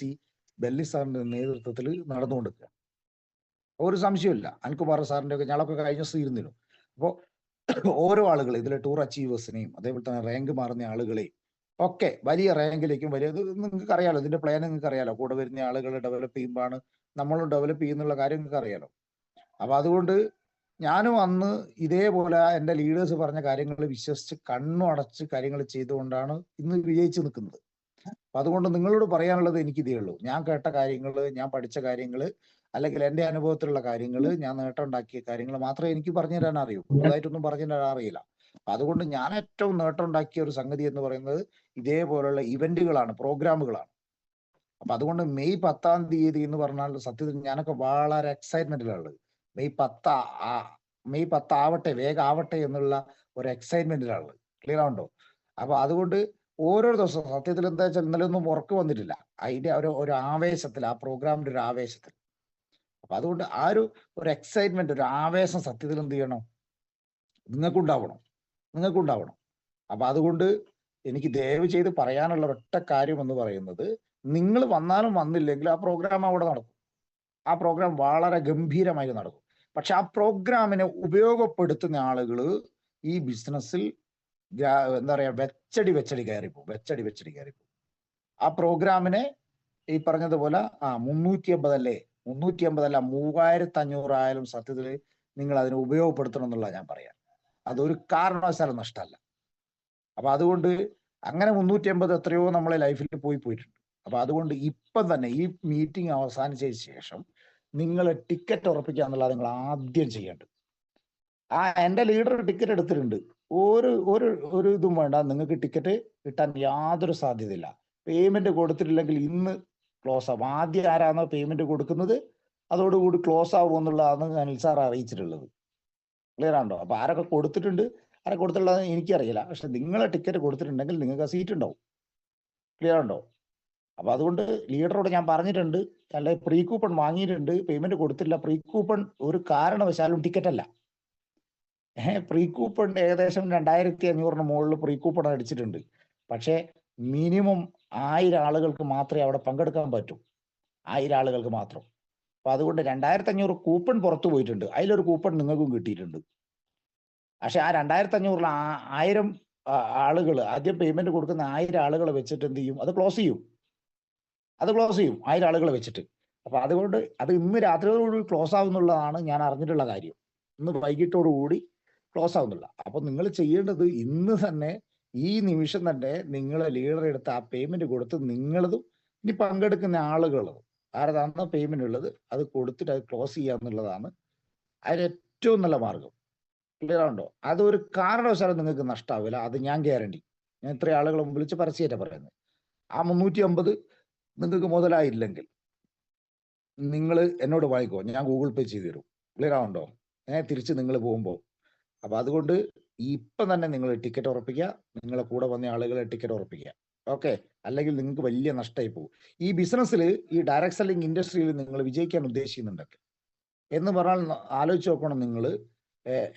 ബെല്ലി സാറിന്റെ നേതൃത്വത്തിൽ നടന്നുകൊണ്ടിരിക്കുക. ഒരു സംശയമില്ല. അനിൽകുമാർ സാറിന്റെ ഒക്കെ ഞങ്ങളൊക്കെ കഴിഞ്ഞ ദിവസം ഇരുന്നിരുന്നു. അപ്പോൾ ഓരോ ആളുകൾ ഇതിലെ ടൂർ അച്ചീവേഴ്സിനെയും അതേപോലെ തന്നെ റാങ്ക് മാറുന്ന ആളുകളെയും ഒക്കെ വലിയ റാങ്കിലേക്കും വലിയ നിങ്ങൾക്ക് അറിയാലോ, ഇതിന്റെ പ്ലാൻ നിങ്ങൾക്ക് അറിയാലോ. കൂടെ വരുന്ന ആളുകൾ ഡെവലപ്പ് ചെയ്യുമ്പോഴാണ് നമ്മളും ഡെവലപ്പ് ചെയ്യുന്നുള്ള കാര്യം നിങ്ങൾക്ക് അറിയാലോ. അപ്പൊ അതുകൊണ്ട് ഞാനും അന്ന് ഇതേപോലെ എൻ്റെ ലീഡേഴ്സ് പറഞ്ഞ കാര്യങ്ങൾ വിശ്വസിച്ച് കണ്ണു അടച്ച് കാര്യങ്ങൾ ചെയ്തുകൊണ്ടാണ് ഇന്ന് വിജയിച്ച് നിൽക്കുന്നത്. അപ്പൊ അതുകൊണ്ട് നിങ്ങളോട് പറയാനുള്ളത് എനിക്കിതേ ഉള്ളൂ. ഞാൻ കേട്ട കാര്യങ്ങൾ, ഞാൻ പഠിച്ച കാര്യങ്ങൾ, അല്ലെങ്കിൽ എൻ്റെ അനുഭവത്തിലുള്ള കാര്യങ്ങൾ, ഞാൻ നേട്ടം ഉണ്ടാക്കിയ കാര്യങ്ങൾ മാത്രമേ എനിക്ക് പറഞ്ഞു തരാൻ അറിയൂ. പുതുതായിട്ടൊന്നും പറഞ്ഞു തരാൻ അറിയില്ല. അപ്പൊ അതുകൊണ്ട് ഞാൻ ഏറ്റവും നേട്ടം ഉണ്ടാക്കിയ ഒരു സംഗതി എന്ന് പറയുന്നത് ഇതേപോലുള്ള ഇവന്റുകളാണ്, പ്രോഗ്രാമുകളാണ്. അപ്പൊ അതുകൊണ്ട് മെയ് 10-ാം തീയതി എന്ന് പറഞ്ഞാൽ സത്യത്തിൽ ഞാനൊക്കെ വളരെ എക്സൈറ്റ്മെന്റിലുള്ളത്. മെയ് 10 ആവട്ടെ, വേഗം ആവട്ടെ എന്നുള്ള ഒരു എക്സൈറ്റ്മെന്റിലുള്ളത്. ക്ലിയർ ആവുണ്ടോ? അപ്പൊ അതുകൊണ്ട് ഓരോ ദിവസവും സത്യത്തിൽ എന്താ വെച്ചാൽ ഇന്നലെ ഒന്നും ഉറക്ക് വന്നിട്ടില്ല. അതിന്റെ ഒരു ആവേശത്തിൽ, ആ പ്രോഗ്രാമിന്റെ ഒരു ആവേശത്തിൽ. അപ്പൊ അതുകൊണ്ട് ആ ഒരു എക്സൈറ്റ്മെന്റ്, ഒരു ആവേശം സത്യത്തിൽ എന്ത് ചെയ്യണം, നിങ്ങൾക്കുണ്ടാവണം. അപ്പൊ അതുകൊണ്ട് എനിക്ക് ദയവ് ചെയ്ത് പറയാനുള്ള ഒറ്റ കാര്യം എന്ന് പറയുന്നത്, നിങ്ങൾ വന്നാലും വന്നില്ലെങ്കിലും ആ പ്രോഗ്രാം അവിടെ നടക്കും. ആ പ്രോഗ്രാം വളരെ ഗംഭീരമായി നടക്കും. പക്ഷെ ആ പ്രോഗ്രാമിനെ ഉപയോഗപ്പെടുത്തുന്ന ആളുകൾ ഈ ബിസിനസ്സിൽ എന്താ പറയാ വെച്ചടി കയറിപ്പോ. ആ പ്രോഗ്രാമിനെ ഈ പറഞ്ഞതുപോലെ 350 അല്ലേ, 3500 ആയാലും സത്യത്തിൽ നിങ്ങൾ അതിനെ ഉപയോഗപ്പെടുത്തണം എന്നുള്ള ഞാൻ പറയാം. അതൊരു കാരണവശാലും നഷ്ടമല്ല. അപ്പൊ അതുകൊണ്ട് അങ്ങനെ 350 എത്രയോ നമ്മളെ ലൈഫിൽ പോയിട്ടുണ്ട്. അപ്പൊ അതുകൊണ്ട് ഇപ്പം തന്നെ ഈ മീറ്റിംഗ് അവസാനിച്ചതിന് ശേഷം നിങ്ങൾ ടിക്കറ്റ് ഉറപ്പിക്കുക എന്നുള്ളത് നിങ്ങൾ ആദ്യം ചെയ്യേണ്ടത്. എൻ്റെ ലീഡർ ടിക്കറ്റ് എടുത്തിട്ടുണ്ട്. ഒരു ഇതും വേണ്ട, നിങ്ങൾക്ക് ടിക്കറ്റ് കിട്ടാൻ യാതൊരു സാധ്യതയില്ല. പേയ്മെന്റ് കൊടുത്തിട്ടില്ലെങ്കിൽ ഇന്ന് ക്ലോസ് ആവും. ആദ്യം ആരാണോ പേയ്മെന്റ് കൊടുക്കുന്നത് അതോടുകൂടി ക്ലോസ് ആവും എന്നുള്ളതാണ് അനിൽ സാർ അറിയിച്ചിട്ടുള്ളത്. ക്ലിയർ ആണോ? അപ്പൊ ആരൊക്കെ കൊടുത്തിട്ടുണ്ട്, ആരെ കൊടുത്തിട്ടുള്ളത് എനിക്കറിയില്ല. പക്ഷെ നിങ്ങളെ ടിക്കറ്റ് കൊടുത്തിട്ടുണ്ടെങ്കിൽ നിങ്ങൾക്ക് സീറ്റ് ഉണ്ടാവും. ക്ലിയർ ഉണ്ടോ? അപ്പൊ അതുകൊണ്ട് ലീഡറോട് ഞാൻ പറഞ്ഞിട്ടുണ്ട്, അല്ലെ പ്രീ കൂപ്പൺ വാങ്ങിയിട്ടുണ്ട്, പേയ്മെന്റ് കൊടുത്തില്ല. പ്രീ കൂപ്പൺ ഒരു കാരണവശാലും ടിക്കറ്റ് അല്ല. പ്രീ കൂപ്പൺ ഏകദേശം 2500 മുകളിൽ പ്രീ കൂപ്പൺ അടിച്ചിട്ടുണ്ട്. പക്ഷേ മിനിമം 1000 ആളുകൾക്ക് മാത്രമേ അവിടെ പങ്കെടുക്കാൻ പറ്റൂ. 1000 ആളുകൾക്ക് മാത്രം. അപ്പൊ അതുകൊണ്ട് 2500 കൂപ്പൺ പുറത്തു പോയിട്ടുണ്ട്. അതിലൊരു കൂപ്പൺ നിങ്ങൾക്കും കിട്ടിയിട്ടുണ്ട്. പക്ഷെ ആ 2500 1000 ആളുകൾ ആദ്യം പേയ്മെന്റ് കൊടുക്കുന്ന 1000 ആളുകളെ വെച്ചിട്ട് എന്ത് ചെയ്യും? അത് ക്ലോസ് ചെയ്യും. 1000 ആളുകളെ വെച്ചിട്ട്. അപ്പൊ അതുകൊണ്ട് അത് ഇന്ന് രാത്രിയോടുകൂടി ക്ലോസ് ആവുന്നുള്ളതാണ് ഞാൻ അറിഞ്ഞിട്ടുള്ള കാര്യം. ഇന്ന് വൈകിട്ടോടുകൂടി ക്ലോസ് ആവുന്നില്ല. അപ്പൊ നിങ്ങൾ ചെയ്യേണ്ടത് ഇന്ന് തന്നെ, ഈ നിമിഷം തന്നെ നിങ്ങളെ ലീഡർ എടുത്ത് ആ പേയ്മെന്റ് കൊടുത്ത് നിങ്ങളതും ഇനി പങ്കെടുക്കുന്ന ആളുകളതും ആരതാണോ പേയ്മെന്റ് ഉള്ളത് അത് കൊടുത്തിട്ട് അത് ക്ലോസ് ചെയ്യുക എന്നുള്ളതാണ് അതിന് ഏറ്റവും നല്ല മാർഗം. ക്ലിയർ ആണോ? അതൊരു കാരണവശാലും നിങ്ങൾക്ക് നഷ്ടാവില്ല. അത് ഞാൻ ഗ്യാരണ്ടി. ഞാൻ ഇത്ര ആളുകളെ വിളിച്ച് പരസ്യമായിട്ട് പറയുന്നത്. ആ 350 നിങ്ങൾക്ക് മുതലായില്ലെങ്കിൽ നിങ്ങൾ എന്നോട് വാങ്ങിക്കോ, ഞാൻ ഗൂഗിൾ പേ ചെയ്തു തരും. ക്ലിയർ ആവുണ്ടോ? തിരിച്ച് നിങ്ങൾ പോകുമ്പോൾ. അപ്പൊ അതുകൊണ്ട് ഇപ്പം തന്നെ നിങ്ങൾ ടിക്കറ്റ് ഉറപ്പിക്കുക, നിങ്ങളെ കൂടെ വന്ന ആളുകളെ ടിക്കറ്റ് ഉറപ്പിക്കുക. ഓക്കെ? അല്ലെങ്കിൽ നിങ്ങൾക്ക് വലിയ നഷ്ടമായി പോകും. ഈ ബിസിനസ്സിൽ, ഈ ഡയറക്ട് സെല്ലിംഗ് ഇൻഡസ്ട്രിയിൽ നിങ്ങൾ വിജയിക്കാൻ ഉദ്ദേശിക്കുന്നുണ്ടെങ്കിൽ എന്ന് പറഞ്ഞാൽ ആലോചിച്ച് നോക്കണം. നിങ്ങൾ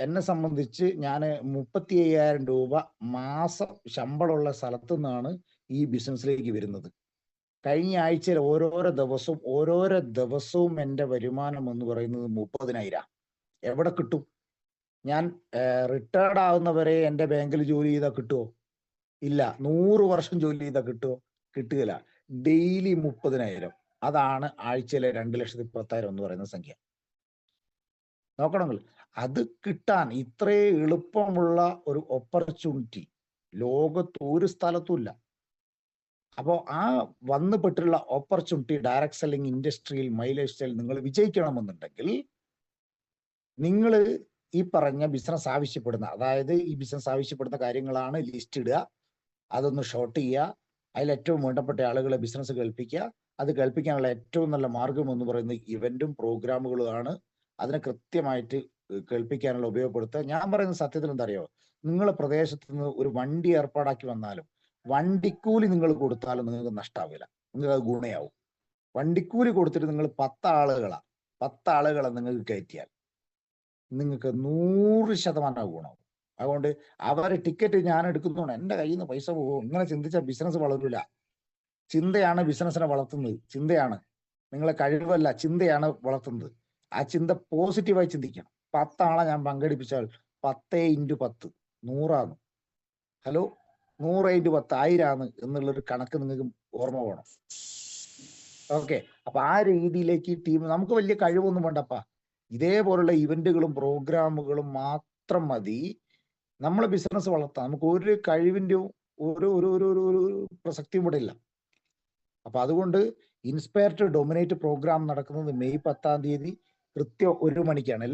എന്നെ സംബന്ധിച്ച് ഞാൻ 35,000 രൂപ മാസം ശമ്പളമുള്ള സ്ഥലത്തു നിന്നാണ് ഈ ബിസിനസ്സിലേക്ക് വരുന്നത്. കഴിഞ്ഞ ആഴ്ചയിൽ ഓരോരോ ദിവസവും എൻ്റെ വരുമാനം എന്ന് പറയുന്നത് 30,000. എവിടെ കിട്ടും? ഞാൻ റിട്ടയർഡ് ആവുന്നവരെ എൻ്റെ ബാങ്കിൽ ജോലി ചെയ്താൽ കിട്ടുമോ? ഇല്ല. 100 വർഷം ജോലി ചെയ്താൽ കിട്ടുമോ? കിട്ടുകയില്ല. ഡെയിലി 30,000. അതാണ് ആഴ്ചയിലെ 2,10,000 എന്ന് പറയുന്ന സംഖ്യ. നോക്കണമെങ്കിൽ അത് കിട്ടാൻ ഇത്രേ എളുപ്പമുള്ള ഒരു ഓപ്പർച്യൂണിറ്റി ലോകത്ത് ഒരു സ്ഥലത്തും ഇല്ല. അപ്പോൾ ആ വന്നുപെട്ടുള്ള ഓപ്പർച്യൂണിറ്റി ഡയറക്ട് സെല്ലിംഗ് ഇൻഡസ്ട്രിയിൽ, മൈ ലൈഫ് സ്റ്റൈൽ നിങ്ങൾ വിജയിക്കണമെന്നുണ്ടെങ്കിൽ നിങ്ങൾ ഈ പറഞ്ഞ ബിസിനസ് ആവശ്യപ്പെടുന്ന, അതായത് ഈ ബിസിനസ് ആവശ്യപ്പെടുന്ന കാര്യങ്ങളാണ് ലിസ്റ്റ് ഇടുക, അതൊന്ന് ഷോർട്ട് ചെയ്യുക, അതിൽ ഏറ്റവും വേണ്ടപ്പെട്ട ആളുകളെ ബിസിനസ് കേൾപ്പിക്കുക. അത് കേൾപ്പിക്കാനുള്ള ഏറ്റവും നല്ല മാർഗം എന്ന് പറയുന്നത് ഇവന്റും പ്രോഗ്രാമുകളുമാണ്. അതിനെ കൃത്യമായിട്ട് കേൾപ്പിക്കാനുള്ള ഉപയോഗപ്പെടുത്തുക. ഞാൻ പറയുന്ന സത്യത്തിൽ എന്താ അറിയോ, നിങ്ങളെ പ്രദേശത്ത് നിന്ന് ഒരു വണ്ടി ഏർപ്പാടാക്കി വന്നാലും വണ്ടിക്കൂലി നിങ്ങൾ കൊടുത്താലും നിങ്ങൾക്ക് നഷ്ടാവില്ല, നിങ്ങൾക്ക് അത് ഗുണയാവും. വണ്ടിക്കൂലി കൊടുത്തിട്ട് നിങ്ങൾ 10 ആളുകളെ നിങ്ങൾക്ക് കയറ്റിയാൽ നിങ്ങൾക്ക് 100% ഗുണമാവും. അതുകൊണ്ട് അവരെ ടിക്കറ്റ് ഞാൻ എടുക്കുന്നതുകൊണ്ട് എൻ്റെ കയ്യിൽ നിന്ന് പൈസ പോകും. ഇങ്ങനെ ചിന്തിച്ചാൽ ബിസിനസ് വളരില്ല. ചിന്തയാണ് ബിസിനസ്സിനെ വളർത്തുന്നത്. ചിന്തയാണ്, നിങ്ങളെ കഴിവല്ല, ചിന്തയാണ് വളർത്തുന്നത്. ആ ചിന്ത പോസിറ്റീവായി ചിന്തിക്കണം. 10 ആളെ ഞാൻ പങ്കെടുപ്പിച്ചാൽ 10 × 10 100 ഹലോ 100 × 10 1000 എന്നുള്ളൊരു കണക്ക് നിങ്ങൾക്ക് ഓർമ്മ വേണം. ഓക്കെ, അപ്പൊ ആ രീതിയിലേക്ക് ടീം, നമുക്ക് വലിയ കഴിവൊന്നും വേണ്ടപ്പാ. ഇതേപോലുള്ള ഇവന്റുകളും പ്രോഗ്രാമുകളും മാത്രം മതി നമ്മളെ ബിസിനസ് വളർത്താൻ. നമുക്ക് ഒരു കഴിവിന്റെ ഒരു ഒരു ഒരു ഒരു പ്രസക്തിയും ഇവിടെ ഇല്ല. അപ്പൊ അതുകൊണ്ട് ഇൻസ്പയർ ടു ഡൊമിനേറ്റ് പ്രോഗ്രാം നടക്കുന്നത് മെയ് 10 കൃത്യം 1 മണിക്കാണ്.